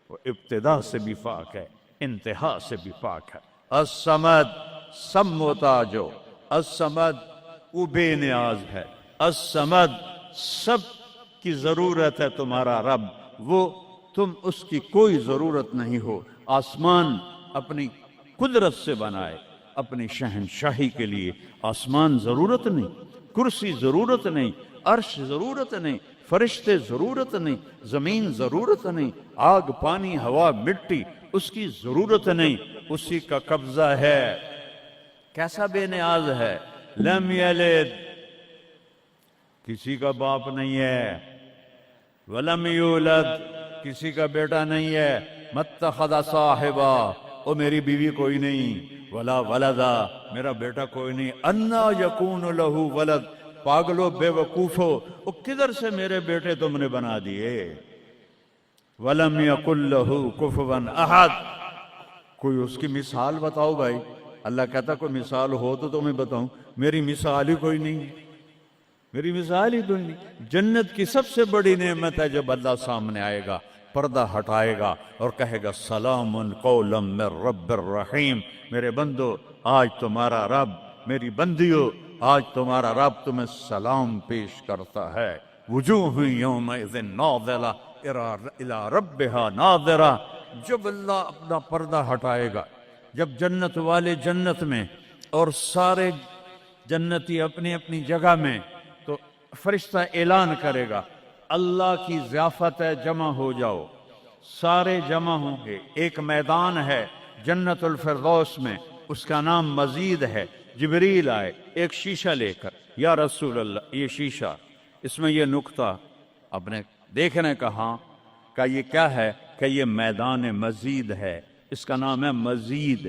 وہ ابتدا سے بھی پاک ہے، انتہا سے بھی پاک ہے۔ الصمد، سب محتاجو، الصمد وہ بے نیاز ہے، الصمد سب کی ضرورت ہے تمہارا رب، وہ تم اس کی کوئی ضرورت نہیں ہو۔ آسمان اپنی قدرت سے بنائے، اپنی شہنشاہی کے لیے آسمان ضرورت نہیں، کرسی ضرورت نہیں، عرش ضرورت نہیں، فرشتے ضرورت نہیں، زمین ضرورت نہیں، آگ پانی ہوا مٹی اس کی ضرورت نہیں، اسی کا قبضہ ہے۔ کیسا بے نیاز ہے؟ لم یلد، کسی کا باپ نہیں ہے، ولم یولد، کسی کا بیٹا نہیں ہے، متخذ صاحبہ، او میری بیوی کوئی نہیں، ولا ولدا، میرا بیٹا کوئی نہیں، انا یکون لہ ولد، پاگلو بے وقوفو، او کدھر سے میرے بیٹے تم نے بنا دیے؟ ولم یکن لہ کفوا احد، کوئی اس کی مثال بتاؤ بھائی۔ اللہ کہتا کوئی مثال ہو تو تمہیں بتاؤں، میری مثال ہی کوئی نہیں، میری مثال ہی کوئی نہیں۔ جنت کی سب سے بڑی نعمت ہے جب اللہ سامنے آئے گا، پردہ ہٹائے گا اور کہے گا سلام قولا من رب الرحیم، میرے بندو آج تمہارا رب، میری بندیو آج تمہارا رب تمہیں سلام پیش کرتا ہے۔ وجوہ یومئذ ناظرہ الی ربہا ناظرہ، جب اللہ اپنا پردہ ہٹائے گا، جب جنت والے جنت میں اور سارے جنتی اپنی اپنی جگہ میں، تو فرشتہ اعلان کرے گا اللہ کی ضیافت ہے، جمع ہو جاؤ۔ سارے جمع ہوں گے، ایک میدان ہے جنت الفردوس میں، اس کا نام مزید ہے۔ جبریل آئے ایک شیشہ لے کر، یا رسول اللہ یہ شیشہ، اس میں یہ نقطہ اپنے دیکھنے کا، ہاں کہ یہ کیا ہے؟ کہ یہ میدان مزید ہے، اس کا نام ہے مزید۔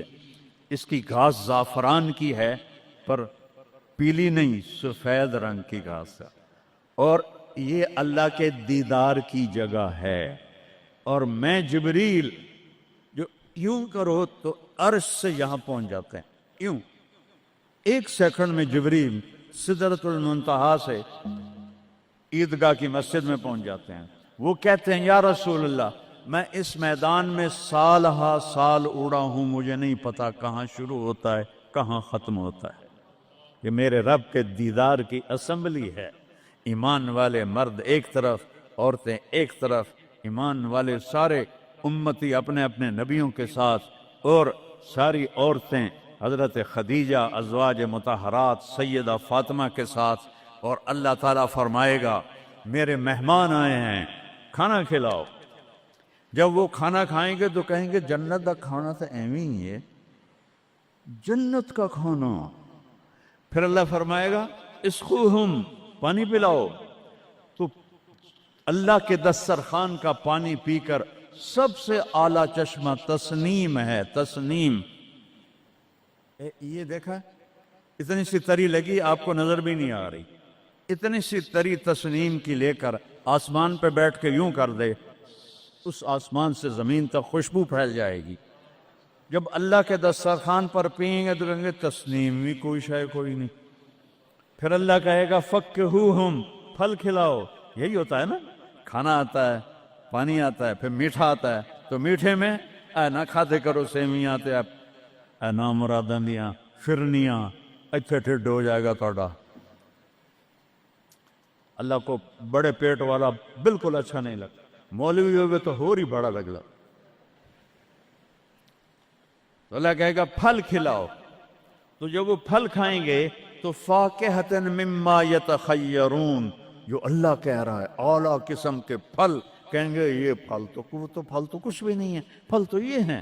اس کی گھاس زعفران کی ہے، پر پیلی نہیں، سفید رنگ کی گھاس ہے، اور یہ اللہ کے دیدار کی جگہ ہے۔ اور میں جبریل جو یوں کرو تو عرش سے یہاں پہنچ جاتے ہیں، یوں ایک سیکنڈ میں جبریل سدرۃ المنتہا سے عیدگاہ کی مسجد میں پہنچ جاتے ہیں۔ وہ کہتے ہیں یا رسول اللہ میں اس میدان میں سال ہا سال اڑا ہوں، مجھے نہیں پتا کہاں شروع ہوتا ہے کہاں ختم ہوتا ہے۔ یہ میرے رب کے دیدار کی اسمبلی ہے۔ ایمان والے مرد ایک طرف، عورتیں ایک طرف، ایمان والے سارے امتی اپنے اپنے نبیوں کے ساتھ، اور ساری عورتیں حضرت خدیجہ ازواج مطہرات سیدہ فاطمہ کے ساتھ، اور اللہ تعالیٰ فرمائے گا میرے مہمان آئے ہیں کھانا کھلاؤ۔ جب وہ کھانا کھائیں گے تو کہیں گے جنت کا کھانا تو ایویں ہی ہے، جنت کا کھانا۔ پھر اللہ فرمائے گا اسقوہم، پانی پلاؤ، تو اللہ کے دسترخوان کا پانی پی کر سب سے اعلیٰ چشمہ تسنیم ہے، تسنیم۔ یہ دیکھا اتنی سی تری لگی، آپ کو نظر بھی نہیں آ رہی، اتنی سی تری تسنیم کی لے کر آسمان پہ بیٹھ کے یوں کر دے، اس آسمان سے زمین تک خوشبو پھیل جائے گی۔ جب اللہ کے دسترخوان پر پئیں گے تو کہیں گے تسنیم بھی کوئی شے کوئی نہیں۔ پھر اللہ کہے گا فکہوہم، پھل کھلاؤ۔ یہی ہوتا ہے نا، کھانا آتا ہے، پانی آتا ہے، پھر میٹھا آتا ہے، تو میٹھے میں اے نہ کھاتے کرو سیویاں تے اے نا مراداں دیاں فرنیاں، اتھے ٹھڈ ہو جائے گا توڑا۔ اللہ کو بڑے پیٹ والا بالکل اچھا نہیں لگتا، مولوی ہوئے تو ہی بڑا لگتا۔ تو اللہ کہے گا پھل کھلاؤ، تو جب وہ پھل کھائیں گے تو فاکہۃ مما یتخیرون، جو اللہ کہہ رہا ہے اعلیٰ قسم کے پھل، کہیں گے یہ پھل تو کچھ بھی نہیں ہے، پھل تو یہ ہیں۔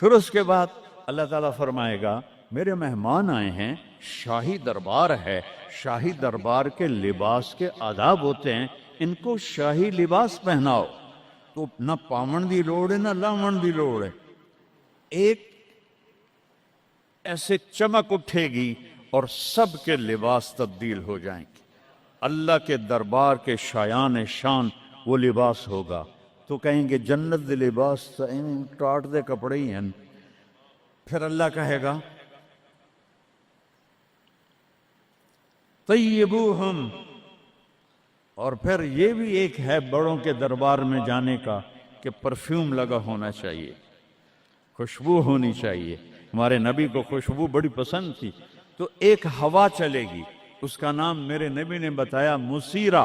پھر اس کے بعد اللہ تعالیٰ فرمائے گا میرے مہمان آئے ہیں، شاہی دربار ہے، شاہی دربار کے لباس کے آداب ہوتے ہیں، ان کو شاہی لباس پہناؤ۔ تو نہ پاون دی لوڑ ہے نہ لاون دی لوڑ ہے، ایک ایسے چمک اٹھے گی اور سب کے لباس تبدیل ہو جائیں گے۔ اللہ کے دربار کے شایان شان وہ لباس ہوگا، تو کہیں گے جنت دے لباس ٹاٹ دے کپڑے ہی ہیں۔ پھر اللہ کہے گا طیبوہم، اور پھر یہ بھی ایک ہے بڑوں کے دربار میں جانے کا کہ پرفیوم لگا ہونا چاہیے، خوشبو ہونی چاہیے۔ ہمارے نبی کو خوشبو بڑی پسند تھی، تو ایک ہوا چلے گی، اس کا نام میرے نبی نے بتایا مسیرہ۔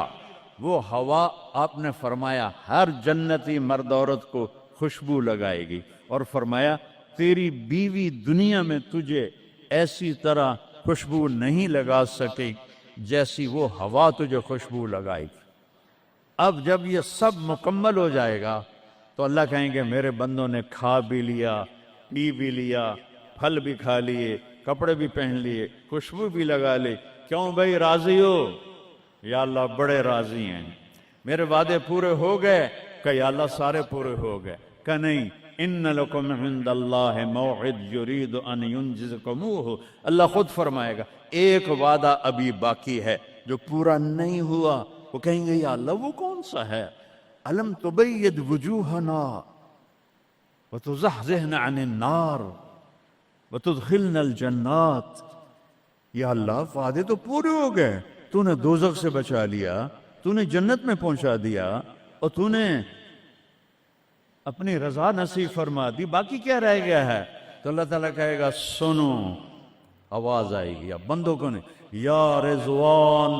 وہ ہوا آپ نے فرمایا ہر جنتی مرد عورت کو خوشبو لگائے گی، اور فرمایا تیری بیوی دنیا میں تجھے ایسی طرح خوشبو نہیں لگا سکی جیسی وہ ہوا تجھے خوشبو لگائے گی۔ اب جب یہ سب مکمل ہو جائے گا تو اللہ کہیں گے میرے بندوں نے کھا بھی لیا، پی بھی لیا، پھل بھی کھا لیے، کپڑے بھی پہن لیے، خوشبو بھی لگا لی، کیوں بھائی راضی ہو؟ یا اللہ بڑے راضی ہیں، میرے وعدے پورے ہو گئے؟ کہ یا اللہ سارے پورے ہو گئے۔ کہ نہیں، ان لکم عند اللہ موعد یرید ان ینجزکموہ، اللہ خود فرمائے گا ایک وعدہ ابھی باقی ہے جو پورا نہیں ہوا۔ وہ کہیں گے یا اللہ وہ کون سا ہے؟ الم تبید وجوہنا وتزحزحنا عن النار وتدخلنا الجنات۔ یا اللہ وعدے تو پورے ہو گئے، تو نے دوزخ سے بچا لیا، تو نے جنت میں پہنچا دیا، اور تو نے اپنی رضا نصیب فرما دی، باقی کیا رہ گیا ہے؟ تو اللہ تعالیٰ کہے گا سنو، آواز آئے گی اب بندوں کو نہیں، یا رضوان،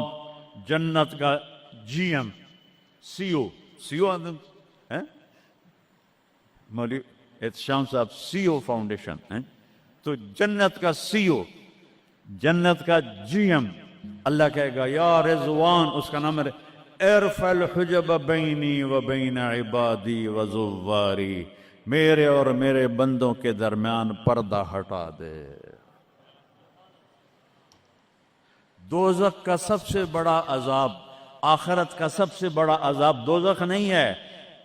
جنت کا جی ایم، سی او ہے مولوی احتشام صاحب، سی او فاؤنڈیشن ہے، تو جنت کا سی او، جنت کا جی ایم، اللہ کہے گا یا رضوان، اس کا نام ہے ارفع الحجب بینی و بین عبادی و زواری، میرے اور میرے بندوں کے درمیان پردہ ہٹا دے۔ دوزخ کا سب سے بڑا عذاب، آخرت کا سب سے بڑا عذاب دوزخ نہیں ہے،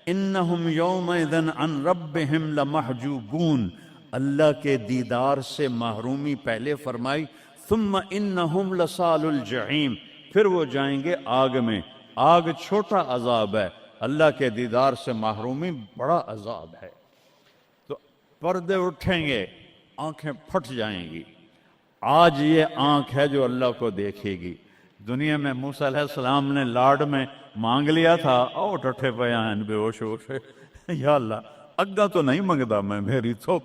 انہم یومئذ عن ربہم لمحجوبون، اللہ کے دیدار سے محرومی پہلے فرمائی، ثم انہم لصال الجحیم، پھر وہ جائیں گے آگ میں۔ آگ چھوٹا عذاب ہے، اللہ کے دیدار سے محرومی بڑا عذاب ہے۔ تو پردے اٹھیں گے، آنکھیں پھٹ جائیں گی۔ آج یہ آنکھ ہے جو اللہ کو دیکھے گی۔ دنیا میں موسیٰ علیہ السلام نے لاڈ میں مانگ لیا تھا، او ٹھٹھے پیان بے ہوش ہو کے، یا اللہ اگا تو نہیں منگدا میں، میری تو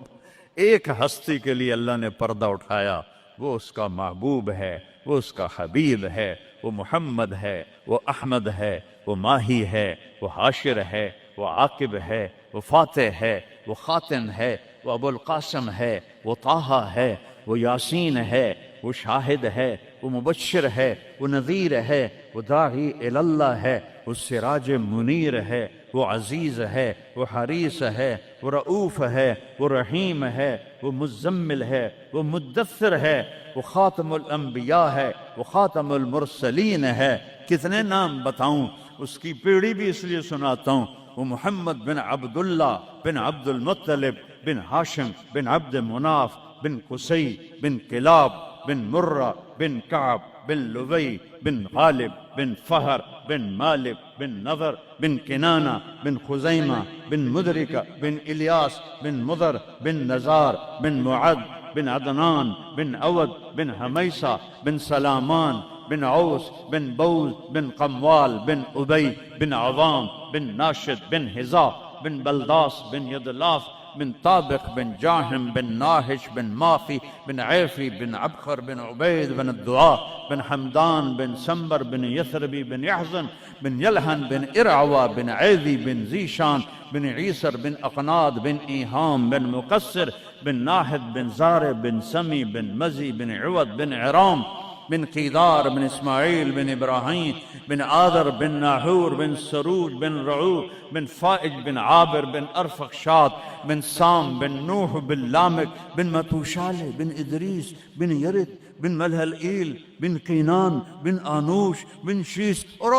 ایک ہستی کے لیے اللہ نے پردہ اٹھایا، وہ اس کا محبوب ہے، وہ اس کا حبیب ہے، وہ محمد ہے، وہ احمد ہے، وہ ماہی ہے، وہ حاشر ہے، وہ عاقب ہے، وہ فاتح ہے، وہ خاتم ہے، وہ ابو القاسم ہے، وہ طٰہٰ ہے، وہ یاسین ہے، وہ شاہد ہے، وہ مبشر ہے، وہ نذیر ہے، وہ داعی اللہ ہے، وہ سراج منیر ہے، وہ عزیز ہے، وہ حریص ہے، وہ رؤوف ہے، وہ رحیم ہے، وہ مزمل ہے، وہ مدثر ہے، وہ خاتم الانبیاء ہے، وہ خاتم المرسلین ہے۔ کتنے نام بتاؤں، اس کی پیڑھی بھی اس لیے سناتا ہوں۔ وہ محمد بن عبداللہ بن عبد المطلب بن ہاشم بن عبد مناف بن قصی بن کلاب بن مرہ بن کعب بن لبی بن غالب بن فہر بن مالک بن نضر بن کنانہ بن خزیمہ بن مدرکہ بن الیاس بن مضر بن نزار بن معد بن عدنان بن عود بن حمیسہ بن سلامان بن عوس بن بوز بن قموال بن ابی بن عوام بن ناشد بن حزا بن بلداس بن یدلاف بن طابق بن جاہم بن ناہش بن مافی بن عیفی بن عبخر بن عبید بن الدعاء بن حمدان بن سمبر بن یثربی بن یحزن بن یلحن بن ارعوا بن عیذی بن زیشان بن عیسر بن اقناد بن ایہام بن مقصر بن ناحد بن زار بن سمی بن مزی بن عود بن عرام بن قیدار بن اسماعیل بن ابراہیم بن آدر بن ناحور بن سروج بن رعو بن فائج بن عابر بن ارفخشاد بن سام بن نوح بن لامک بن متوشالہ بن ادریس بن یرد بن ملہلئیل بن قینان بن آنوش بن شیس اور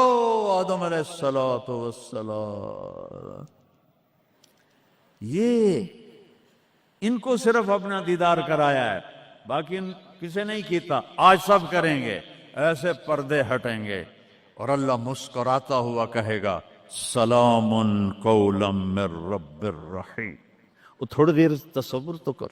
آدم علیہ السلام. یہ ان کو صرف اپنا دیدار کرایا ہے، باقی کسی نہیں کیتا. آج سب کریں گے، ایسے پردے ہٹیں گے اور اللہ مسکراتا ہوا کہے گا سلام قولا من رب الرحیم. وہ تھوڑی دیر تصور تو کر،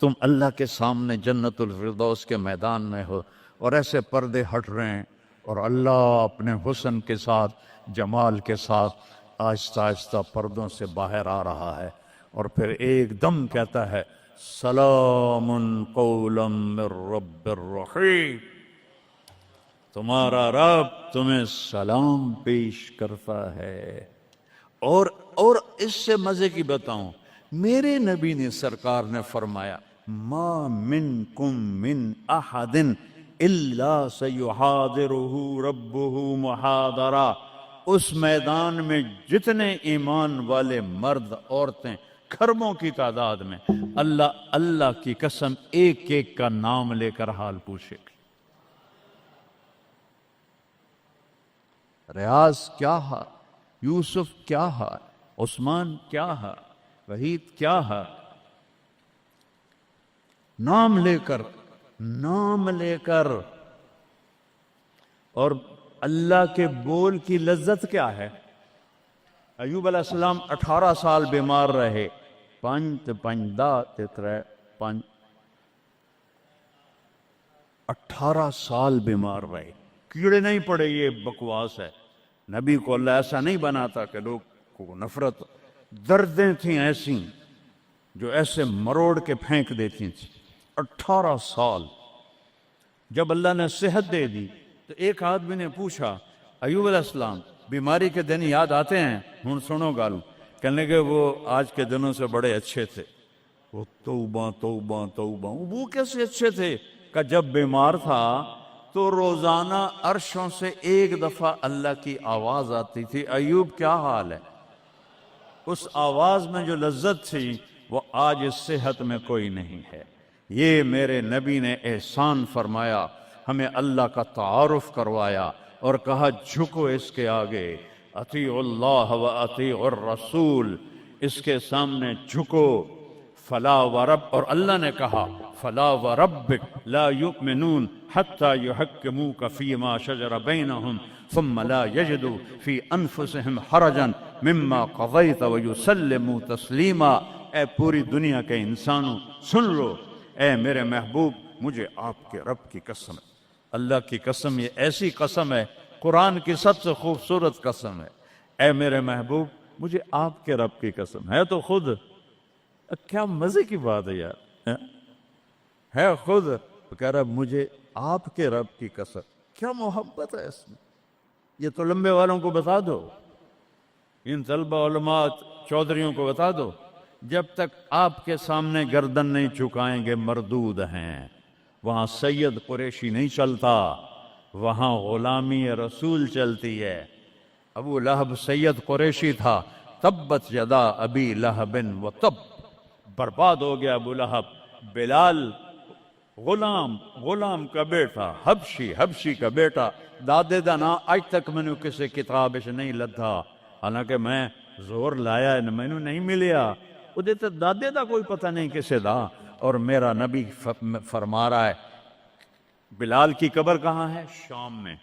تم اللہ کے سامنے جنت الفردوس کے میدان میں ہو اور ایسے پردے ہٹ رہے ہیں اور اللہ اپنے حسن کے ساتھ، جمال کے ساتھ آہستہ آہستہ پردوں سے باہر آ رہا ہے اور پھر ایک دم کہتا ہے سلام قولا من رب الرحیم. تمہارا رب تمہیں سلام پیش کرتا ہے. اور اس سے مزے کی بتاؤں، میرے نبی نے سرکار نے فرمایا ما منکم من احد الا سیحاضرہ ربہ محاضرہ. اس میدان میں جتنے ایمان والے مرد عورتیں کھربوں کی تعداد میں، اللہ کی قسم ایک ایک کا نام لے کر حال پوچھے گی. ریاض کیا ہے، یوسف کیا ہے، عثمان کیا ہے، وحید کیا ہے، نام لے کر. اور اللہ کے بول کی لذت کیا ہے. ایوب علیہ السلام 18 سال بیمار رہے. 18 سال بیمار رہے، کیڑے نہیں پڑے. یہ بکواس ہے. نبی کو اللہ ایسا نہیں بناتا کہ لوگ کو نفرت. دردیں تھیں ایسی جو ایسے مروڑ کے پھینک دیتی تھیں. 18 سال. جب اللہ نے صحت دے دی تو ایک آدمی نے پوچھا ایوب علیہ السلام بیماری کے دن یاد آتے ہیں؟ ہن سنو گالو. کہنے کہ وہ آج کے دنوں سے بڑے اچھے تھے. وہ توبہ توبہ توبہ. وہ کیسے اچھے تھے کہ جب بیمار تھا تو روزانہ عرشوں سے ایک دفعہ اللہ کی آواز آتی تھی ایوب کیا حال ہے. اس آواز میں جو لذت تھی وہ آج اس صحت میں کوئی نہیں ہے. یہ میرے نبی نے احسان فرمایا، ہمیں اللہ کا تعارف کروایا اور کہا جھکو اس کے آگے، اطیعوا اللہ و اطیعوا الرسول، اس کے سامنے جھکو. فلا ورب، اور اللہ نے کہا فلا وربک لا یؤمنون حتی یحکموک فیما شجر بینہم ثم لا یجدوا فی انفسہم حرجا مما قضیت ویسلموا تسلیما. اے پوری دنیا کے انسانوں سن لو، اے میرے محبوب مجھے آپ کے رب کی قسم ہے. اللہ کی قسم، یہ ایسی قسم ہے، قرآن کی سب سے خوبصورت قسم ہے. اے میرے محبوب مجھے آپ کے رب کی قسم ہے. تو خود کیا مزے کی بات ہے یار، ہے خود کہہ رہا مجھے آپ کے رب کی قسم. کیا محبت ہے اس میں. یہ تو لمبے والوں کو بتا دو، ان طلبہ علماء چودھریوں کو بتا دو، جب تک آپ کے سامنے گردن نہیں جھکائیں گے مردود ہیں. وہاں سید قریشی نہیں چلتا، وہاں غلامی رسول چلتی ہے. ابو لہب سید قریشی تھا. تبت یدا ابی لہب و تب، برباد ہو گیا ابو لہب. بلال غلام کا بیٹا، حبشی کا بیٹا، دادے دا نا آج تک میں نے کسی کتاب سے نہیں لدھا، حالانکہ میں زور لایا میں نے نہیں ملیا. وہ دیتے دادے دا کوئی پتہ نہیں کسے دا. اور میرا نبی فرما رہا ہے بلال کی قبر کہاں ہے؟ شام میں.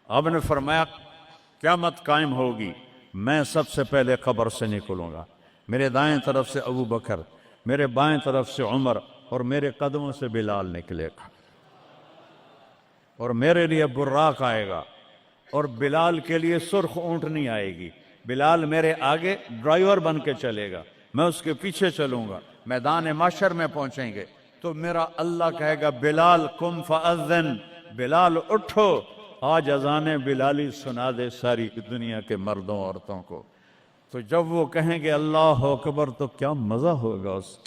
آپ نے فرمایا قیامت قائم ہوگی، میں سب سے پہلے قبر سے نکلوں گا. میرے دائیں طرف سے ابو بکر، میرے بائیں طرف سے عمر، اور میرے قدموں سے بلال نکلے گا. اور میرے لیے براق آئے گا، اور بلال کے لیے سرخ اونٹنی آئے گی. بلال میرے آگے ڈرائیور بن کے چلے گا، میں اس کے پیچھے چلوں گا. میدان محشر میں پہنچیں گے تو میرا اللہ کہے گا بلال قم فاذن، بلال اٹھو، آج اذان بلالی سنا دے ساری دنیا کے مردوں عورتوں کو. تو جب وہ کہیں گے اللہ اکبر تو کیا مزہ ہوگا اس.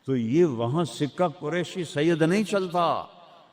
تو یہ وہاں سکہ قریشی سید نہیں چلتا،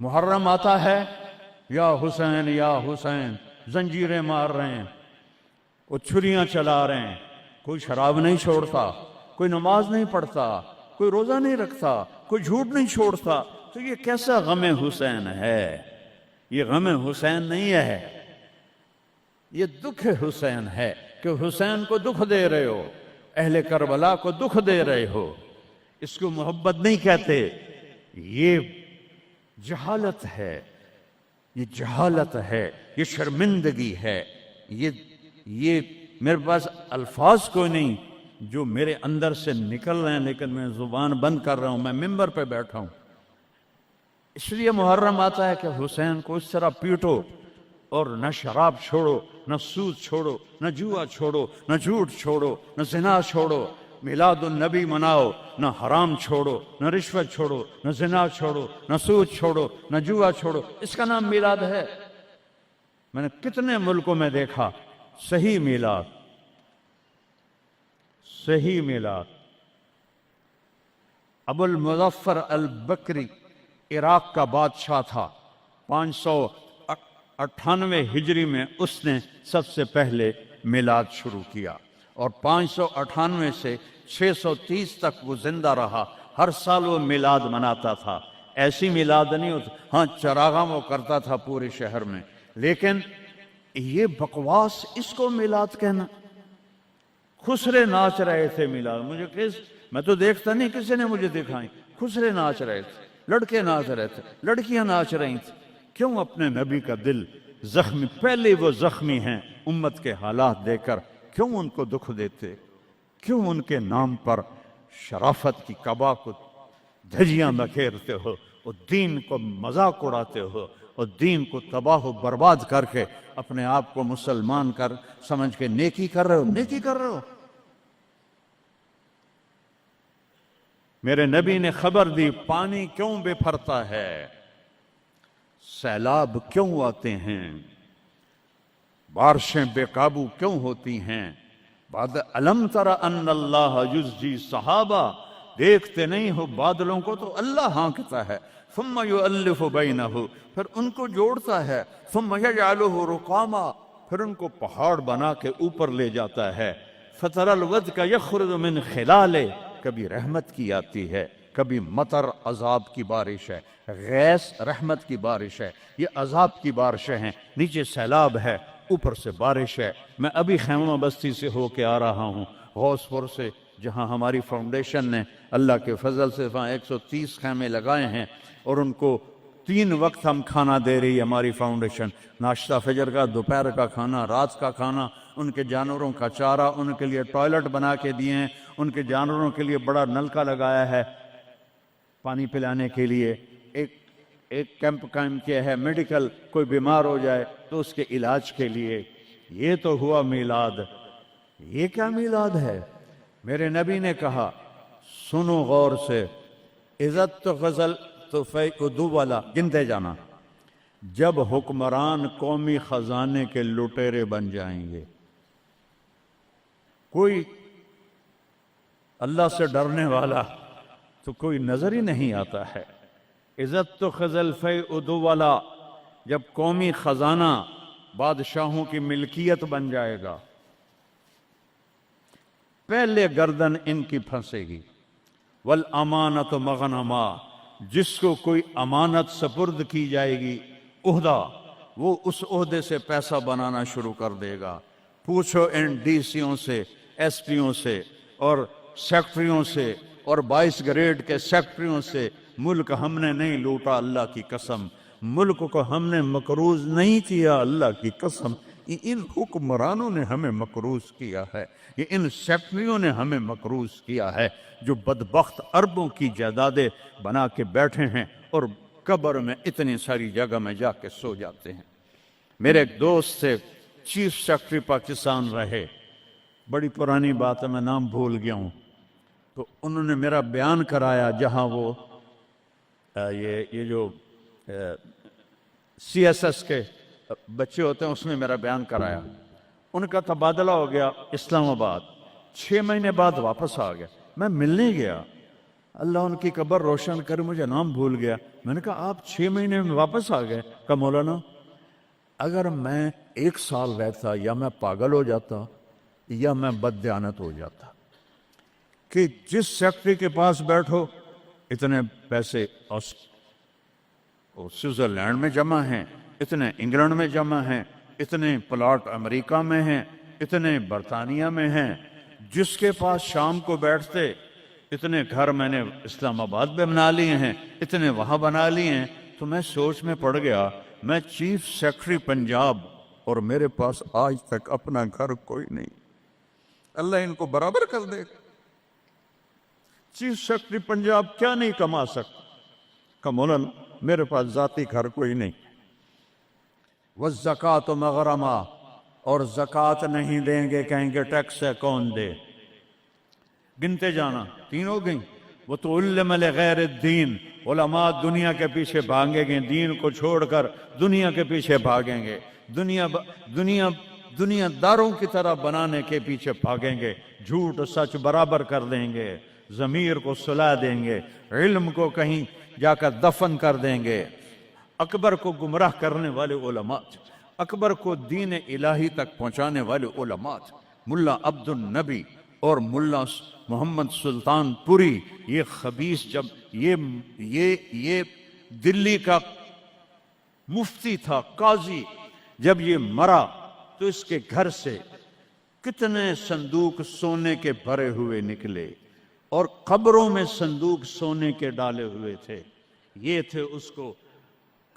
محرم آتا ہے، یا حسین زنجیریں مار رہے ہیں، وہ چھریاں چلا رہے ہیں، کوئی شراب نہیں چھوڑتا، کوئی نماز نہیں پڑھتا، کوئی روزہ نہیں رکھتا، کوئی جھوٹ نہیں چھوڑتا، تو یہ کیسا غم حسین ہے؟ یہ غم حسین نہیں ہے، یہ دکھ حسین ہے کہ حسین کو دکھ دے رہے ہو، اہل کربلا کو دکھ دے رہے ہو۔ اس کو محبت نہیں کہتے، یہ جہالت ہے، یہ جہالت ہے، یہ شرمندگی ہے، یہ میرے پاس الفاظ کوئی نہیں جو میرے اندر سے نکل رہے ہیں، لیکن میں زبان بند کر رہا ہوں، میں ممبر پہ بیٹھا ہوں۔ اس لیے محرم آتا ہے کہ حسین کو اس طرح پیٹو، اور نہ شراب چھوڑو، نہ سود چھوڑو، نہ جوا چھوڑو، نہ جھوٹ چھوڑو، نہ زنا چھوڑو، میلاد النبی مناؤ، نہ حرام چھوڑو، نہ رشوت چھوڑو، نہ زنا چھوڑو، نہ سود چھوڑو، نہ جوا چھوڑو۔ اس کا نام میلاد ہے۔ میں نے کتنے ملکوں میں دیکھا صحیح میلاد، صحیح میلاد۔ ابو المظفر البکری عراق کا بادشاہ تھا، 598 ہجری میں اس نے سب سے پہلے میلاد شروع کیا، اور 598 سے 630 تک وہ زندہ رہا۔ ہر سال وہ میلاد مناتا تھا۔ ایسی میلاد نہیں ہوتا، ہاں چراغاں وہ کرتا تھا پورے شہر میں، لیکن یہ بکواس، اس کو میلاد کہنا۔ خسرے ناچ رہے تھے میلاد، میں تو دیکھتا نہیں، کسی نے مجھے دکھائی، خسرے ناچ رہے تھے، لڑکے ناچ رہے تھے، لڑکیاں ناچ رہی تھیں۔ کیوں اپنے نبی کا دل زخمی، پہلے وہ زخمی ہیں امت کے حالات دے کر، کیوں ان کو دکھ دیتے؟ کیوں ان کے نام پر شرافت کی قبا کو دھجیاں بکھیرتے ہو، اور دین کو مذاق اڑاتے ہو، اور دین کو تباہ و برباد کر کے اپنے آپ کو مسلمان کر سمجھ کے نیکی کر رہے ہو؟ نیکی کر رہے ہو۔ میرے نبی نے خبر دی، پانی کیوں بپھرتا ہے، سیلاب کیوں آتے ہیں، بارشیں بے قابو کیوں ہوتی ہیں۔ بعد الم تر ان اللہ یزجی صحابہ، دیکھتے نہیں ہو بادلوں کو تو اللہ ہانکتا ہے، ثم یؤلف بینہ، پھر ان کو جوڑتا ہے، ثم یجعلہ رقاما، پھر ان کو پہاڑ بنا کے اوپر لے جاتا ہے، فتر الودق یخرج من خلالہ، کبھی رحمت کی آتی ہے، کبھی مطر عذاب کی بارش ہے، غیث رحمت کی بارش ہے، یہ عذاب کی بارشیں ہیں، نیچے سیلاب ہے، اوپر سے بارش ہے۔ میں ابھی خیمہ بستی سے ہو کے آ رہا ہوں، غوث پور سے، جہاں ہماری فاؤنڈیشن نے اللہ کے فضل سے وہاں 130 خیمے لگائے ہیں، اور ان کو 3 وقت ہم کھانا دے رہی ہے ہماری فاؤنڈیشن، ناشتہ فجر کا، دوپہر کا کھانا، رات کا کھانا، ان کے جانوروں کا چارہ، ان کے لیے ٹوائلٹ بنا کے دیے ہیں، ان کے جانوروں کے لیے بڑا نلکا لگایا ہے پانی پلانے کے لیے، ایک کیمپ قائم کیا ہے، میڈیکل، کوئی بیمار ہو جائے تو اس کے علاج کے لیے۔ یہ تو ہوا میلاد۔ یہ کیا میلاد ہے؟ میرے نبی نے کہا، سنو غور سے، عزت تو غزل تو فیعدو والا، گنتے جانا، جب حکمران قومی خزانے کے لٹیرے بن جائیں گے، کوئی اللہ سے ڈرنے والا تو کوئی نظر ہی نہیں آتا ہے۔ عزت تو خزل فیعدو والا، جب قومی خزانہ بادشاہوں کی ملکیت بن جائے گا، پہلے گردن ان کی پھنسے گی۔ والامانۃ مغنما، جس کو کوئی امانت سپرد کی جائے گی، عہدہ، وہ اس عہدے سے پیسہ بنانا شروع کر دے گا۔ پوچھو ان ڈی سیوں سے، ایس پیوں سے، اور سیکٹریوں سے، اور 22 گریڈ کے سیکٹریوں سے، ملک ہم نے نہیں لوٹا اللہ کی قسم، ملک کو ہم نے مقروض نہیں کیا اللہ کی قسم، یہ ان حکمرانوں نے ہمیں مقروض کیا ہے، یہ ان سیکٹریوں نے ہمیں مقروض کیا ہے، جو بدبخت اربوں کی جائیدادیں بنا کے بیٹھے ہیں اور قبر میں اتنی ساری جگہ میں جا کے سو جاتے ہیں۔ میرے ایک دوست سے چیف سیکرٹری پاکستان رہے، بڑی پرانی بات ہے، میں نام بھول گیا ہوں، تو انہوں نے میرا بیان کرایا، جہاں وہ یہ جو سی ایس ایس کے بچے ہوتے ہیں، اس میں میرا بیان کرایا۔ ان کا تبادلہ ہو گیا اسلام آباد، 6 مہینے بعد واپس آ گیا۔ میں ملنے گیا، اللہ ان کی قبر روشن کرے، مجھے نام بھول گیا۔ میں نے کہا آپ 6 مہینے میں واپس آ گئے؟ کہا مولانا اگر میں 1 سال رہتا یا میں پاگل ہو جاتا یا میں بددیانت ہو جاتا، کہ جس سیکٹری کے پاس بیٹھو اتنے پیسے سوئٹزرلینڈ میں جمع ہیں، اتنے انگلینڈ میں جمع ہیں، اتنے پلاٹ امریکہ میں ہیں، اتنے برطانیہ میں ہیں، جس کے پاس شام کو بیٹھتے اتنے گھر میں نے اسلام آباد میں بنا لیے ہیں، اتنے وہاں بنا لیے ہیں۔ تو میں سوچ میں پڑ گیا، میں چیف سیکرٹری پنجاب اور میرے پاس آج تک اپنا گھر کوئی نہیں، اللہ ان کو برابر کر دے۔ چیف سیکرٹری پنجاب کیا نہیں کما سکتا؟ کہ مولانا میرے پاس ذاتی گھر کوئی نہیں۔ والزکوٰۃ مغرمہ، اور زکوٰۃ نہیں دیں گے، کہیں گے ٹیکس ہے کون دے؟ گنتے جانا، 3 ہو گئیں۔ وَتُعَلِّمَ لِغَيْرِ الدِّينِ، علماء دنیا کے پیچھے بھاگیں گے، دین کو چھوڑ کر دنیا کے پیچھے بھاگیں گے، دنیا داروں کی طرح بنانے کے پیچھے بھاگیں گے، جھوٹ سچ برابر کر دیں گے، ضمیر کو سلا دیں گے، علم کو کہیں جا کر دفن کر دیں گے۔ اکبر کو گمراہ کرنے والے علماء، اکبر کو دین الہی تک پہنچانے والے علماء، ملا عبد النبی اور ملا محمد سلطان پوری، یہ خبیث جب یہ دلی کا مفتی تھا، قاضی، جب یہ مرا تو اس کے گھر سے کتنے صندوق سونے کے بھرے ہوئے نکلے، اور قبروں میں صندوق سونے کے ڈالے ہوئے تھے۔ یہ تھے اس کو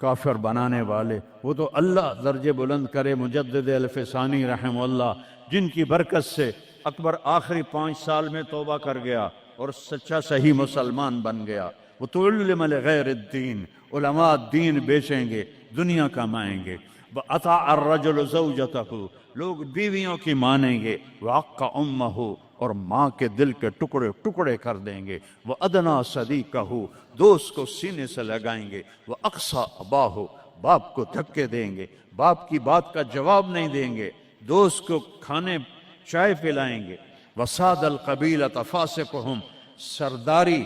کافر بنانے والے۔ وہ تو اللہ درجے بلند کرے مجدد الفسانی رحمہ اللہ، جن کی برکت سے اکبر آخری 5 سال میں توبہ کر گیا اور سچا صحیح مسلمان بن گیا۔ وَتُعَلِّمَ لِغَيْرِ الدِّينِ، علماء دین بیچیں گے، دنیا کمائیں گے۔ وَأَطَاعَ الرَّجُلُ زَوْجَتَهُ، لوگ بیویوں کی مانیں گے۔ وَعَقَّ أُمَّهُ، اور ماں کے دل کے ٹکڑے ٹکڑے کر دیں گے۔ وَأَدْنَا صَدِيقَهُ، دوست کو سینے سے لگائیں گے۔ وَأَقْصَى أَبَاهُ، باپ کو دھکے دیں گے، باپ کی بات کا جواب نہیں دیں گے، دوست کو کھانے چائے پلائیں گے۔ وَسَادَ الْقَبِيلَةَ فَاسِقُهُمْ، سرداری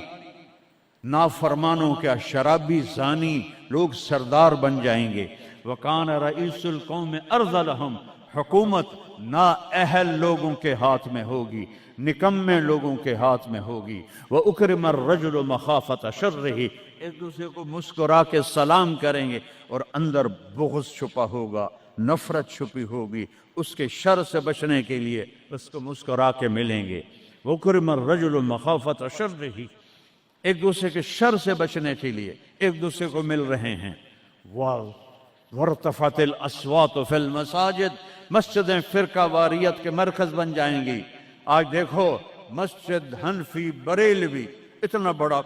نافرمانوں کا، شرابی زانی لوگ سردار بن جائیں گے۔ وَكَانَ رَئِيسُ الْقَوْمِ أَرْذَلَهُمْ، حکومت نااہل لوگوں کے ہاتھ میں ہوگی، نکمے لوگوں کے ہاتھ میں ہوگی۔ وَأُكْرِمَ الرَّجُلُ مَخَافَةَ شَرِّهِ، ایک دوسرے کو مسکرا کے سلام کریں گے، اور اندر بغض چھپا ہوگا، نفرت چھپی ہوگی، اس کے شر سے بچنے کے لیے اس کو مسکرا کے ملیں گے۔ وَأُكْرِمَ الرَّجُلُ مَخَافَةَ شَرِّهِ، ایک دوسرے کے شر سے بچنے کے لیے ایک دوسرے کو مل رہے ہیں۔ وَارْتَفَعَتِ الْأَصْوَاتُ فِي الْمَسَاجِدِ، مسجدیں فرقہ واریت کے مرکز بن جائیں گی۔ آج دیکھو مسجد حنفی بریلوی اتنا بڑا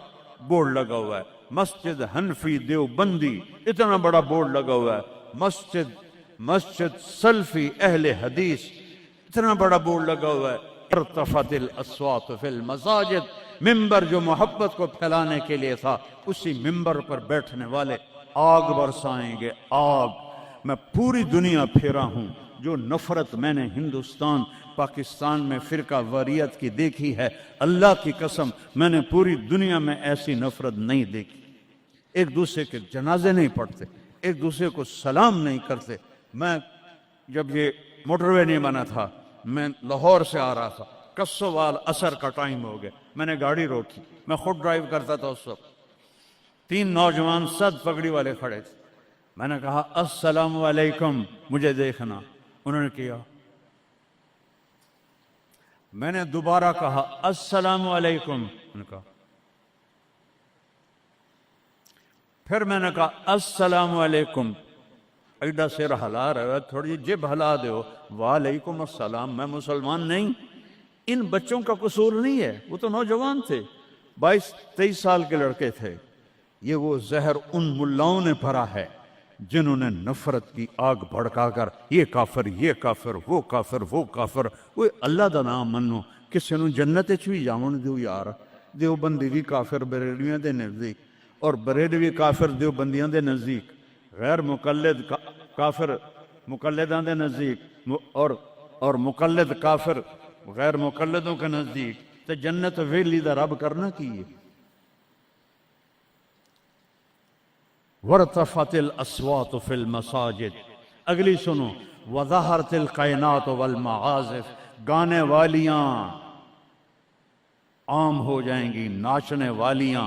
بورڈ لگا ہوا ہے، مسجد حنفی دیوبندی اتنا بڑا بورڈ لگا ہوا ہے، مسجد سلفی اہل حدیث اتنا بڑا بورڈ لگا ہوا ہے۔ ارتفعت الاصوات فی المساجد، ممبر جو محبت کو پھیلانے کے لیے تھا، اسی ممبر پر بیٹھنے والے آگ برسائیں گے، آگ۔ میں پوری دنیا پھیرا ہوں، جو نفرت میں نے ہندوستان پاکستان میں فرقہ واریت کی دیکھی ہے، اللہ کی قسم میں نے پوری دنیا میں ایسی نفرت نہیں دیکھی۔ ایک دوسرے کے جنازے نہیں پڑھتے، ایک دوسرے کو سلام نہیں کرتے۔ میں جب یہ موٹر وے نہیں بنا تھا، میں لاہور سے آ رہا تھا، کسوال عصر کا ٹائم ہو گیا، میں نے گاڑی روکی، میں خود ڈرائیو کرتا تھا اس وقت، 3 نوجوان سد پگڑی والے کھڑے تھے۔ میں نے کہا السلام علیکم، مجھے دیکھنا، انہوں نے کیا۔ میں نے دوبارہ کہا السلام علیکم، انہوں نے کہا۔ پھر میں نے کہا السلام علیکم، ایڈا سر ہلا رہا ہے، تھوڑی جب ہلا دو، وعلیکم السلام۔ میں مسلمان نہیں، ان بچوں کا قصور نہیں ہے، وہ تو نوجوان تھے، 22-23 سال کے لڑکے تھے۔ یہ وہ زہر ان ملاؤں نے بھرا ہے جنہوں نے نفرت کی آگ بھڑکا کر یہ کافر، یہ کافر، وہ کافر، وہ کافر۔ وہ اللہ دا نام منو، کسی نو جنت وچ بھی جاون دیو یار۔ دیوبندی بھی کافر بریلویاں دے نزدیک، اور بریلوی کافر دیوبندیاں دے نزدیک، غیر مقلد کافر مقلداں دے نزدیک، اور مقلد کافر غیر مقلدوں کے نزدیک۔ تے جنت ویلی دا رب کرنا کی ہے؟ ورتفت الاصوات فی المساجد. اگلی سنو، وظہرت القینات والمعازف، گانے والیاں عام ہو جائیں گی، ناچنے والیاں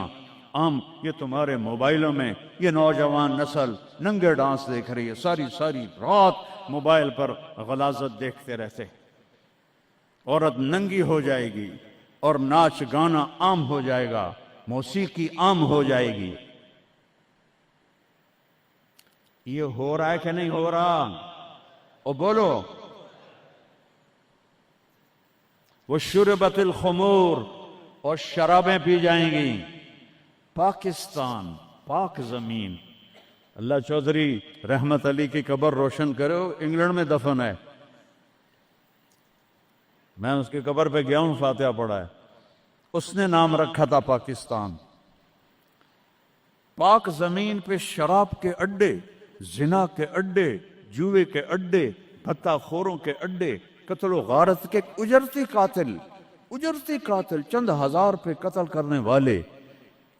عام. یہ تمہارے موبائلوں میں یہ نوجوان نسل ننگے ڈانس دیکھ رہی ہے، ساری رات موبائل پر غلاظت دیکھتے رہتے. عورت ننگی ہو جائے گی اور ناچ گانا عام ہو جائے گا، موسیقی عام ہو جائے گی. یہ ہو رہا ہے کہ نہیں ہو رہا؟ او بولو. وشربت الخمور، اور شرابیں پی جائیں گی. پاکستان، پاک زمین. اللہ چودھری رحمت علی کی قبر روشن کرو، انگلینڈ میں دفن ہے. میں اس کی قبر پہ گیا ہوں، فاتحہ پڑھا ہے. اس نے نام رکھا تھا پاکستان. پاک زمین پہ شراب کے اڈے، زنا کے اڈے، جوئے کے اڈے، بھتہ خوروں کے اڈے، قتل و غارت کے اجرتی قاتل چند ہزار پہ قتل کرنے والے.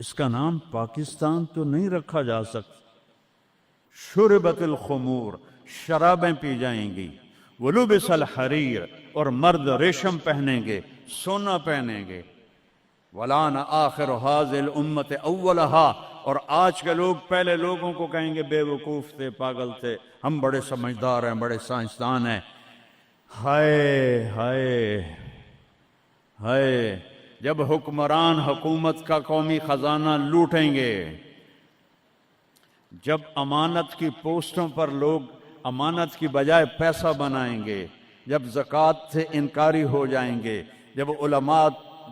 اس کا نام پاکستان تو نہیں رکھا جا سکتا. شربت الخمور، شرابیں پی جائیں گی. ولبس الحریر، اور مرد ریشم پہنیں گے، سونا پہنیں گے. ولان آخر هذه الامت اولها، اور آج کے لوگ پہلے لوگوں کو کہیں گے بے وقوف تھے، پاگل تھے، ہم بڑے سمجھدار ہیں، بڑے سائنسدان ہیں. ہائے ہائے ہائے، جب حکمران حکومت کا قومی خزانہ لوٹیں گے، جب امانت کی پوسٹوں پر لوگ امانت کی بجائے پیسہ بنائیں گے، جب زکوٰۃ سے انکاری ہو جائیں گے، جب علماء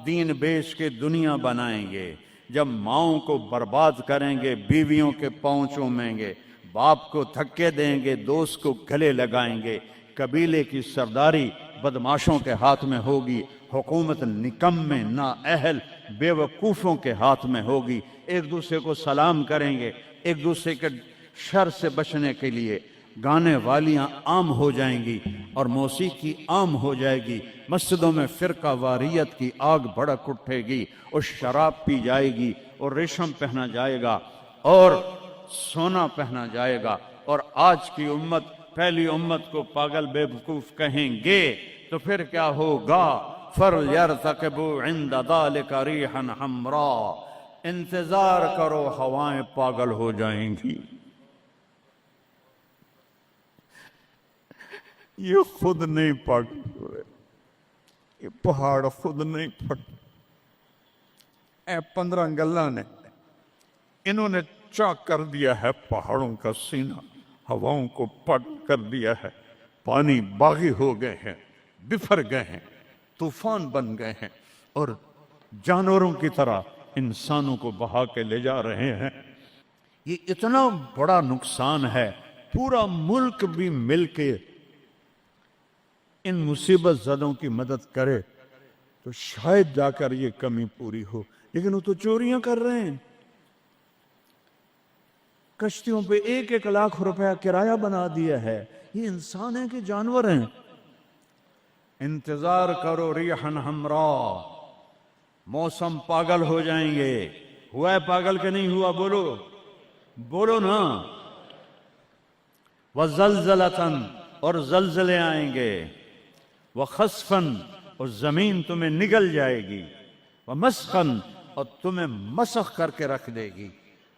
دین بیچ کے دنیا بنائیں گے، جب ماؤں کو برباد کریں گے، بیویوں کے پاؤں چومیں گے، باپ کو دھکے دیں گے، دوست کو گلے لگائیں گے، قبیلے کی سرداری بدماشوں کے ہاتھ میں ہوگی، حکومت نکمے نااہل بے وقوفوں کے ہاتھ میں ہوگی. ایک دوسرے کو سلام کریں گے، ایک دوسرے کے شر سے بچنے کے لیے گانے والیاں عام ہو جائیں گی اور موسیقی عام ہو جائے گی. مسجدوں میں فرقہ واریت کی آگ بھڑک اٹھے گی، اور شراب پی جائے گی، اور ریشم پہنا جائے گا، اور سونا پہنا جائے گا. اور آج کی امت پہلی امت کو پاگل بے وقوف کہیں گے تو پھر کیا ہوگا؟ فَلْيَرْتَقِبُوا عِنْدَ ذَلِكَ رِيحًا حَمْرَاءَ، انتظار کرو، ہوائیں پاگل ہو جائیں گی. یہ خود نہیں پاگل ہوئے، یہ پہاڑ خود نہیں پھٹ. اے 15 گلہ نے، انہوں نے چاک کر دیا ہے پہاڑوں کا سینہ، ہواؤں کو پٹ کر دیا ہے. پانی باغی ہو گئے ہیں، بفر گئے ہیں، طوفان بن گئے ہیں، اور جانوروں کی طرح انسانوں کو بہا کے لے جا رہے ہیں. یہ اتنا بڑا نقصان ہے. پورا ملک بھی مل کے ان مصیبت زدوں کی مدد کرے تو شاید جا کر یہ کمی پوری ہو. لیکن وہ تو چوریاں کر رہے ہیں. کشتیوں پہ 1-1 لاکھ روپیہ کرایہ بنا دیا ہے. یہ انسان ہیں کہ جانور ہیں؟ انتظار کرو ریحن حمراء، موسم پاگل ہو جائیں گے. ہوا ہے پاگل کہ نہیں ہوا؟ بولو بولو نا. وزلزلتن، اور زلزلے آئیں گے. وخسفن، اور زمین تمہیں نگل جائے گی. ومسخن، اور تمہیں مسخ کر کے رکھ دے گی.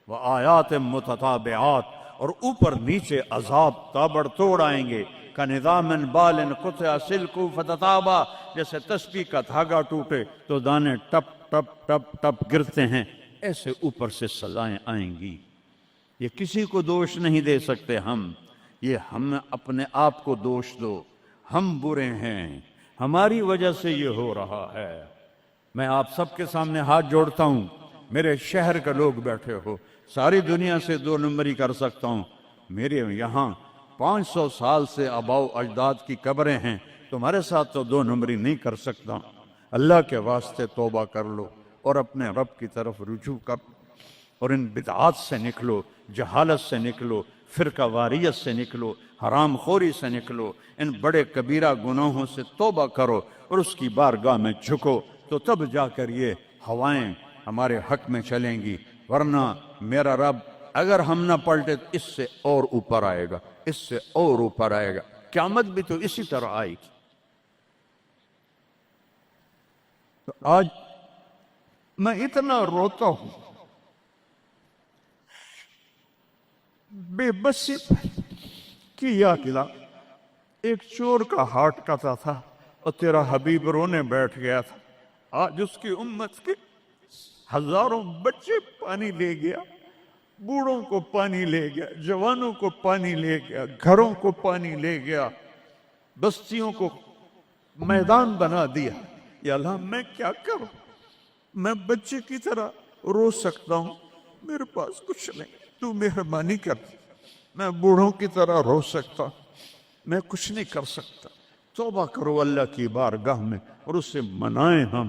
وآیات متتابعات، اور اوپر نیچے عذاب تابڑ توڑ آئیں گے. کَنِظَامٍ بَالٍ قُطِعَ سِلْكُ فَتَتَابَ، جیسے تسبیح کا دھاگا ٹوٹے تو دانے ٹپ ٹپ ٹپ ٹپ گرتے ہیں، ایسے اوپر سے سزائیں آئیں گی. یہ کسی کو دوش نہیں دے سکتے ہم. یہ ہم اپنے آپ کو دوش دو. ہم برے ہیں، ہماری وجہ سے یہ ہو رہا ہے. میں آپ سب کے سامنے ہاتھ جوڑتا ہوں. میرے شہر کے لوگ بیٹھے ہو، ساری دنیا سے 2 نمبری کر سکتا ہوں. میرے یہاں 500 سال سے آباؤ اجداد کی قبریں ہیں، تمہارے ساتھ تو 2 نمبری نہیں کر سکتا. اللہ کے واسطے توبہ کر لو اور اپنے رب کی طرف رجوع کر، اور ان بدعات سے نکلو، جہالت سے نکلو، فرقہ واریت سے نکلو، حرام خوری سے نکلو. ان بڑے کبیرہ گناہوں سے توبہ کرو اور اس کی بارگاہ میں جھکو، تو تب جا کر یہ ہوائیں ہمارے حق میں چلیں گی. ورنہ میرا رب اگر ہم نہ پلٹے تو اس سے اور اوپر آئے گا، اس سے اور اوپر آئے گا، قیامت بھی تو اسی طرح آئی۔ تو آج میں اتنا روتا ہوں، بے بسی کی یاد دلا۔ ایک چور کا ہارٹ کاتا تھا اور تیرا حبیب رونے بیٹھ گیا تھا۔ آج اس کی امت کے ہزاروں بچے پانی لے گیا، بوڑھوں کو پانی لے گیا، جوانوں کو پانی لے گیا، گھروں کو پانی لے گیا، بستیوں کو میدان بنا دیا۔ یا اللہ میں کیا کروں؟ میں بچے کی طرح رو سکتا ہوں، میرے پاس کچھ نہیں، تو مہربانی کر۔ میں بوڑھوں کی طرح رو سکتا ہوں، میں کچھ نہیں کر سکتا۔ توبہ کرو اللہ کی بارگاہ میں اور اس سے منائیں ہم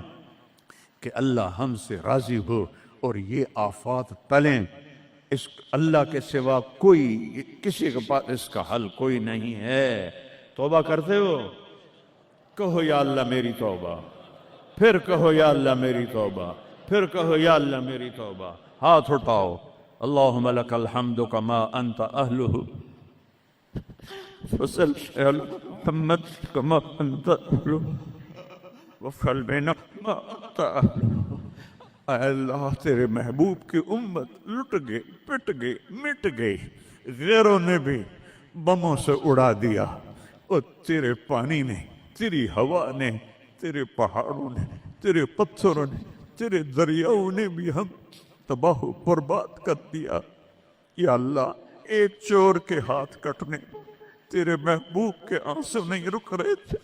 کہ اللہ ہم سے راضی ہو اور یہ آفات ٹلیں۔ اس اللہ کے سوا کوئی، کسی کے پاس اس کا حل کوئی نہیں ہے۔ توبہ کرتے ہو؟ کہو یا اللہ میری توبہ، پھر کہو یا اللہ میری توبہ، پھر کہو یا اللہ میری توبہ۔ ہاتھ اٹھاؤ۔ اللہم لک الحمد کما انت اہلہ وصلی علی محمد کما انت اہلہ وفعل بنا ما انت اہلہ۔ اے اللہ تیرے محبوب کی امت لٹ گئی، پٹ گئی، مٹ گئی، غیروں نے بھی بموں سے اڑا دیا، اور تیرے پانی نے، تیری ہوا نے، تیرے پہاڑوں نے، تیرے پتھروں نے، تیرے دریاؤں نے بھی ہم تباہ و برباد کر دیا۔ یا اللہ ایک چور کے ہاتھ کٹنے تیرے محبوب کے آنسو نہیں رک رہے تھے،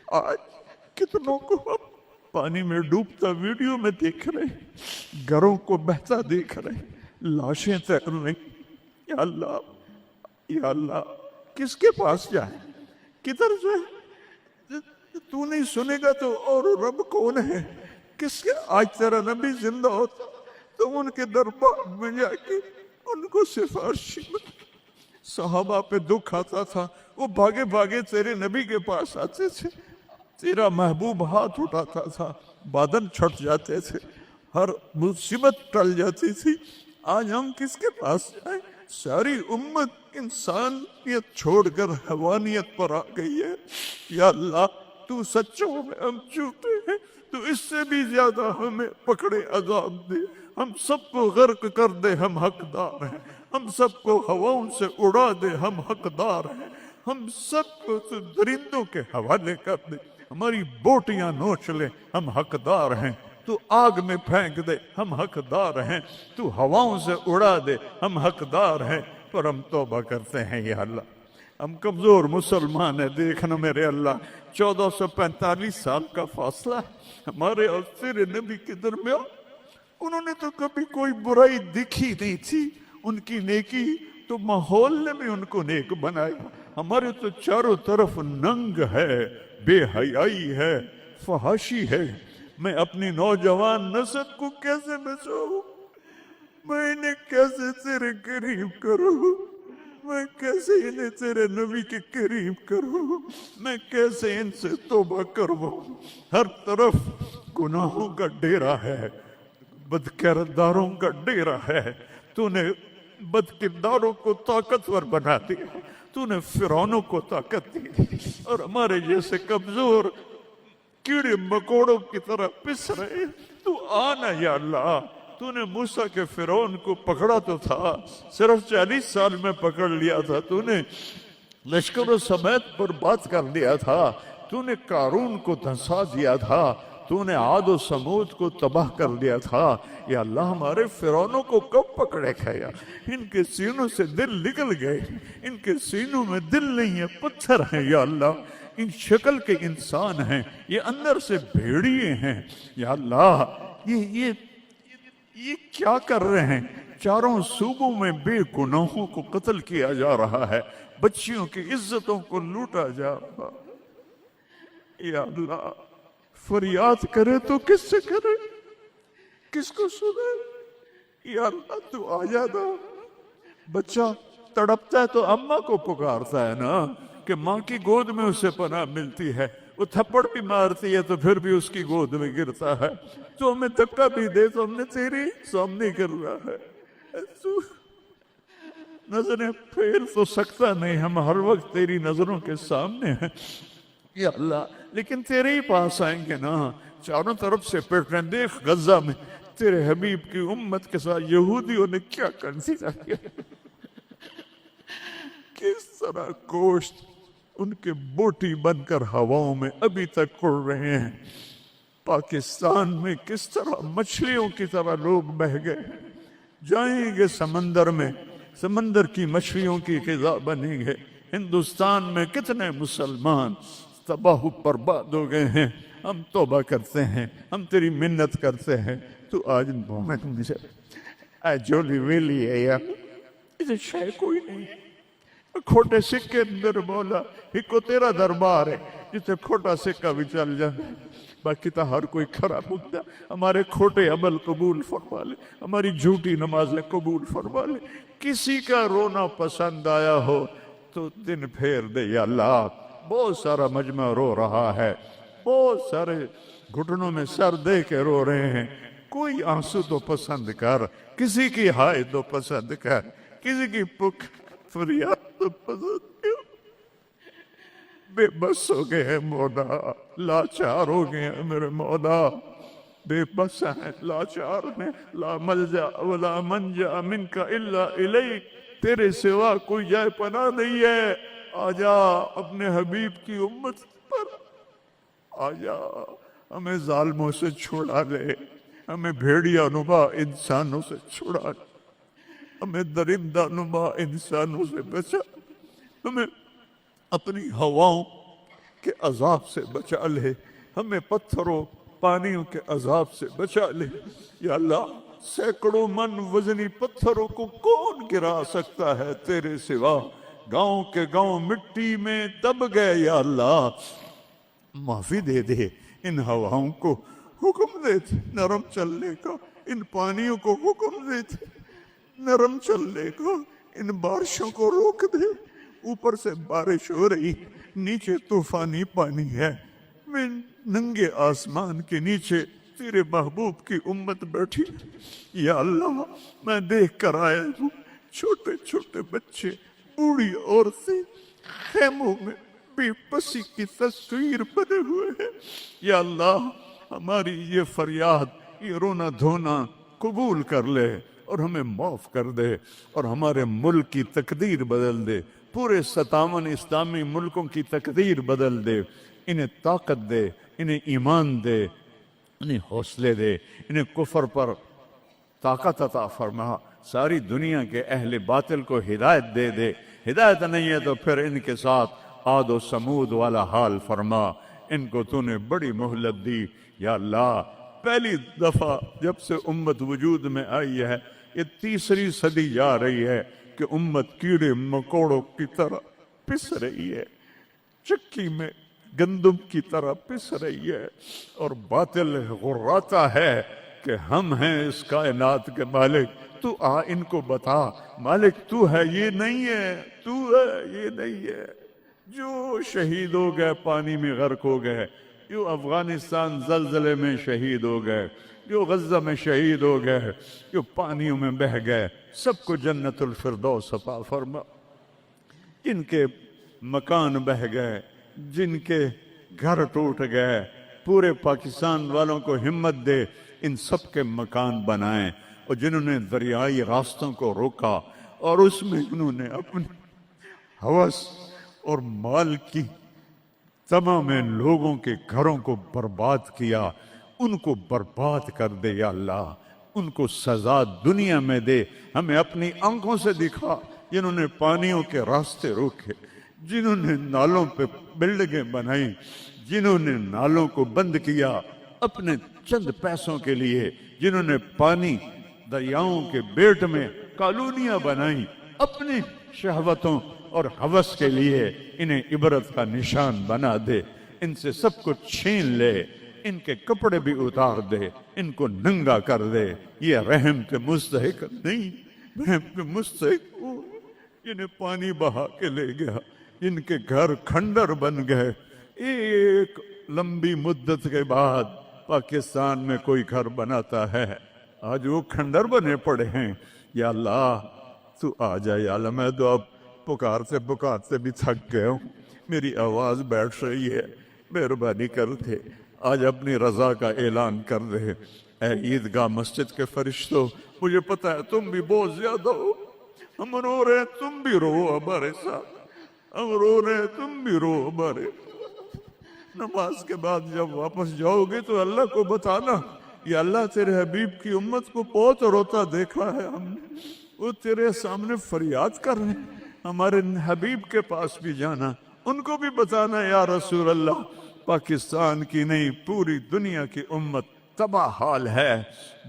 آج کتنوں کو ہم پانی میں ڈوبتا ویڈیو میں دیکھ رہے، گھروں کو بہتا دیکھ رہے، لاشیں تیر رہی۔ یا اللہ، یا اللہ کس کے پاس جائیں، کدھر جائیں؟ تو نہیں سنے گا تو اور رب کون ہے؟ کس کے؟ آج تیرا نبی زندہ ہوتا تو ان کے دربار میں جا کے ان کو سفارشی میں، صحابہ پہ دکھ آتا تھا وہ بھاگے بھاگے تیرے نبی کے پاس آتے تھے، تیرا محبوب ہاتھ اٹھاتا تھا، بادل چھٹ جاتے تھے، ہر مصیبت ٹل جاتی تھی۔ آج ہم کس کے پاس جائیں؟ ساری امت انسانیت چھوڑ کر حیوانیت پر آ گئی ہے۔ یا اللہ تو سچوں میں ہم جھوٹے ہیں، تو اس سے بھی زیادہ ہمیں پکڑے عذاب دے، ہم سب کو غرق کر دے، ہم حقدار ہیں، ہم سب کو ہواؤں سے اڑا دے، ہم حقدار ہیں، ہم سب کو تو درندوں کے حوالے کر دے، ہماری بوٹیاں نوچ لے، ہم حقدار ہیں، تو آگ میں پھینک دے، ہم حقدار ہیں، تو ہواؤں سے اڑا دے، ہم حقدار ہیں، پر ہم توبہ کرتے ہیں۔ یا اللہ ہم کمزور مسلمان ہیں، دیکھنا میرے اللہ 1445 سال کا فاصلہ ہے ہمارے اور تیرے نبی کے درمیان۔ انہوں نے تو کبھی کوئی برائی دکھی نہیں تھی، ان کی نیکی تو ماحول نے بھی ان کو نیک بنایا۔ ہمارے تو چاروں طرف ننگ ہے، بے حیائی ہے، فحاشی ہے۔ میں اپنی نوجوان نسل کو کیسے بچاؤں؟ میں انہیں کیسے تیرے قریب کروں؟ میں کیسے انہیں تیرے نبی کے قریب کروں؟ میں کیسے ان سے توبہ کروں؟ ہر طرف گناہوں کا ڈیرا ہے، بد کرداروں کا ڈیرا ہے۔ تو نے بد کرداروں کو طاقتور بنا دیا، تو نے فرعونوں کو طاقت دی، اور ہمارے جیسے کمزور کیڑے مکوڑوں کی طرح پس رہے۔ تو آنا یا اللہ، تو نے موسیٰ کے فرعون کو پکڑا تو تھا، صرف 40 سال میں پکڑ لیا تھا، تو نے لشکر و سمیت برباد کر دیا تھا، تو نے قارون کو دھنسا دیا تھا، تو نے عاد و سمود کو تباہ کر دیا تھا۔ یا اللہ ہمارے فرعونوں کو کب پکڑے کھایا؟ ان کے سینوں سے دل نکل گئے، ان کے سینوں میں دل نہیں ہے، پتھر ہیں۔ یا اللہ ان شکل کے انسان ہیں، یہ اندر سے بھیڑیے ہیں۔ یا اللہ یہ کیا کر رہے ہیں؟ چاروں صوبوں میں بے گناہوں کو قتل کیا جا رہا ہے، بچیوں کی عزتوں کو لوٹا جا رہا ہے۔ یا اللہ فریاد کرے تو کس سے کرے، کس کو سنے؟ یا اللہ تو آ جانا۔ بچہ تڑپتا ہے تو اماں کو پکارتا ہے نا، کہ ماں کی گود میں اسے پناہ ملتی ہے۔ وہ تھپڑ بھی مارتی ہے تو پھر بھی اس کی گود میں گرتا ہے۔ تو ہمیں دھکا بھی دے تو ہم نے تیری سامنے کر رہا ہے۔ نظریں پھیر تو سکتا نہیں، ہم ہر وقت تیری نظروں کے سامنے ہیں یا اللہ، لیکن تیرے ہی پاس آئیں گے نا۔ چاروں طرف سے پیٹ رہے، دیکھ غزہ میں تیرے حبیب کی امت کے ساتھ یہودیوں نے کیا کنسیڈر کیا، کس طرح گوشت ان کے بوٹی بن کر ہواؤں میں ابھی تک اڑ رہے ہیں۔ پاکستان میں کس طرح مچھلیوں کی طرح لوگ بہہ گئے، جائیں گے سمندر میں، سمندر کی مچھلیوں کی غذا بنیں گے۔ ہندوستان میں کتنے مسلمان تباہ و برباد ہو گئے ہیں۔ ہم توبہ کرتے ہیں، ہم تیری منت کرتے ہیں، تو آج مجھے جولی ویلی ہے یار، اسے شے کوئی نہیں، کھوٹے سکے اندر مولا ایک تیرا دربار ہے جسے کھوٹا سکہ بھی چل جائے، باقی تو ہر کوئی کھڑا ہوتا۔ ہمارے کھوٹے عمل قبول فرما لے، ہماری جھوٹی نمازیں قبول فرما لے۔ کسی کا رونا پسند آیا ہو تو دن پھیر دے یا اللہ۔ بہت سارا مجمع رو رہا ہے، بہت سارے گھٹنوں میں سر دے کے رو رہے ہیں، کوئی آنسو تو پسند کر، کسی کی ہائے تو پسند کر، کسی کی پک فریاد تو پسند کر۔ بے بس ہو گئے ہیں مولا، لاچار ہو گئے ہیں میرے مولا، بے بس ہیں، لاچار ہیں، لا ملجا ولا منجا منک الا الیک، تیرے سوا کوئی جائے پناہ نہیں ہے۔ آجا اپنے حبیب کی امت پر آجا، ہمیں ظالموں سے چھڑا لے، ہمیں بھیڑیا نما انسانوں سے چھڑا لے، ہمیں درندہ نما انسانوں سے بچا، ہمیں اپنی ہواؤں کے عذاب سے بچا لے، ہمیں پتھروں پانیوں کے عذاب سے بچا لے یا اللہ۔ سینکڑوں من وزنی پتھروں کو کون گرا سکتا ہے تیرے سوا؟ گاؤں کے گاؤں مٹی میں دب گئے یا اللہ، معافی دے دے۔ ان ہواؤں کو حکم دے دے نرم چلنے کا، ان پانیوں کو حکم دے دے نرم چلنے کا، ان بارشوں کو روک دے۔ اوپر سے بارش ہو رہی، نیچے طوفانی پانی ہے، میں ننگے آسمان کے نیچے تیرے محبوب کی امت بیٹھی یا اللہ، میں دیکھ کر آیا ہوں چھوٹے چھوٹے بچے، بوڑھی عورتیں خیموں میں بے بسی کی تصویر بنے ہوئے ہیں یا اللہ۔ ہماری یہ فریاد، یہ رونا دھونا قبول کر لے اور ہمیں معاف کر دے، اور ہمارے ملک کی تقدیر بدل دے، پورے 57 اسلامی ملکوں کی تقدیر بدل دے۔ انہیں طاقت دے، انہیں ایمان دے، انہیں حوصلے دے، انہیں کفر پر طاقت عطا فرما۔ ساری دنیا کے اہل باطل کو ہدایت دے دے، ہدایت نہیں ہے تو پھر ان کے ساتھ عاد و سمود والا حال فرما۔ ان کو تو نے بڑی مہلت دی یا اللہ۔ پہلی دفعہ جب سے امت وجود میں آئی ہے، یہ 3ری صدی جا رہی ہے کہ امت کیڑے مکوڑوں کی طرح پس رہی ہے، چکی میں گندم کی طرح پس رہی ہے، اور باطل غراتا ہے کہ ہم ہیں اس کائنات کے مالک۔ تو آ ان کو بتا مالک تو ہے، یہ نہیں ہے، تو ہے، یہ نہیں ہے۔ جو شہید ہو گئے پانی میں غرق ہو گئے، جو افغانستان زلزلے میں شہید ہو گئے، جو غزہ میں شہید ہو گئے، جو پانیوں میں بہہ گئے، سب کو جنت الفردوس عطا فرما۔ جن کے مکان بہہ گئے، جن کے گھر ٹوٹ گئے، پورے پاکستان والوں کو ہمت دے ان سب کے مکان بنائیں۔ اور جنہوں نے دریائی راستوں کو روکا اور اس میں انہوں نے اپنی ہوس اور مال کی تمام لوگوں کے گھروں کو برباد کیا، ان کو برباد کر دے یا اللہ۔ ان کو سزا دنیا میں دے، ہمیں اپنی آنکھوں سے دکھا۔ جنہوں نے پانیوں کے راستے روکے، جنہوں نے نالوں پہ بلڈنگیں بنائی، جنہوں نے نالوں کو بند کیا اپنے چند پیسوں کے لیے، جنہوں نے پانی دریاؤں کے بیٹ میں کالونیاں بنائیں اپنی شہوتوں اور ہوس کے لیے، انہیں عبرت کا نشان بنا دے۔ ان سے سب کچھ چھین لے، ان کے کپڑے بھی اتار دے، ان کو ننگا کر دے۔ یہ رحم کے مستحق نہیں، رحم کے مستحق وہ جنہیں پانی بہا کے لے گیا، جن کے گھر کھنڈر بن گئے۔ ایک لمبی مدت کے بعد پاکستان میں کوئی گھر بناتا ہے، آج وہ کھنڈر بنے پڑے ہیں یا اللہ۔ تو آ جا یا اللہ، میں تو اب پکارتے بھی تھک گیا ہوں، میری آواز بیٹھ رہی ہے، مہربانی کرتے آج اپنی رضا کا اعلان کر دے۔ اے عیدگاہ مسجد کے فرشتوں، مجھے پتہ ہے تم بھی بہت زیادہ ہو، ہم رو رہے ہیں، تم بھی رو ہمارے ساتھ، ہم رو رہے ہیں، تم بھی رو ہمارے۔ نماز کے بعد جب واپس جاؤ گے تو اللہ کو بتانا، یا اللہ تیرے حبیب کی امت کو بہت روتا دیکھا ہے ہم نے، وہ تیرے سامنے فریاد کر رہے ہیں، ہمارے حبیب کے پاس بھی جانا، ان کو بھی بتانا یا رسول اللہ پاکستان کی نہیں پوری دنیا کی امت تباہ حال ہے،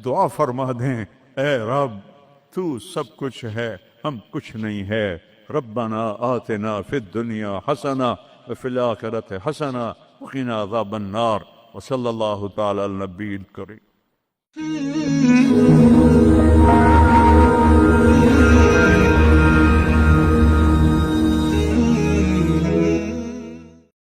دعا فرما دیں اے رب تو سب کچھ ہے، ہم کچھ نہیں ہے۔ ربنا آتنا فی الدنیا حسنہ وفی الآخرۃ حسنہ وقنا عذاب النار، وصلی اللہ تعالی علی النبی الکریم۔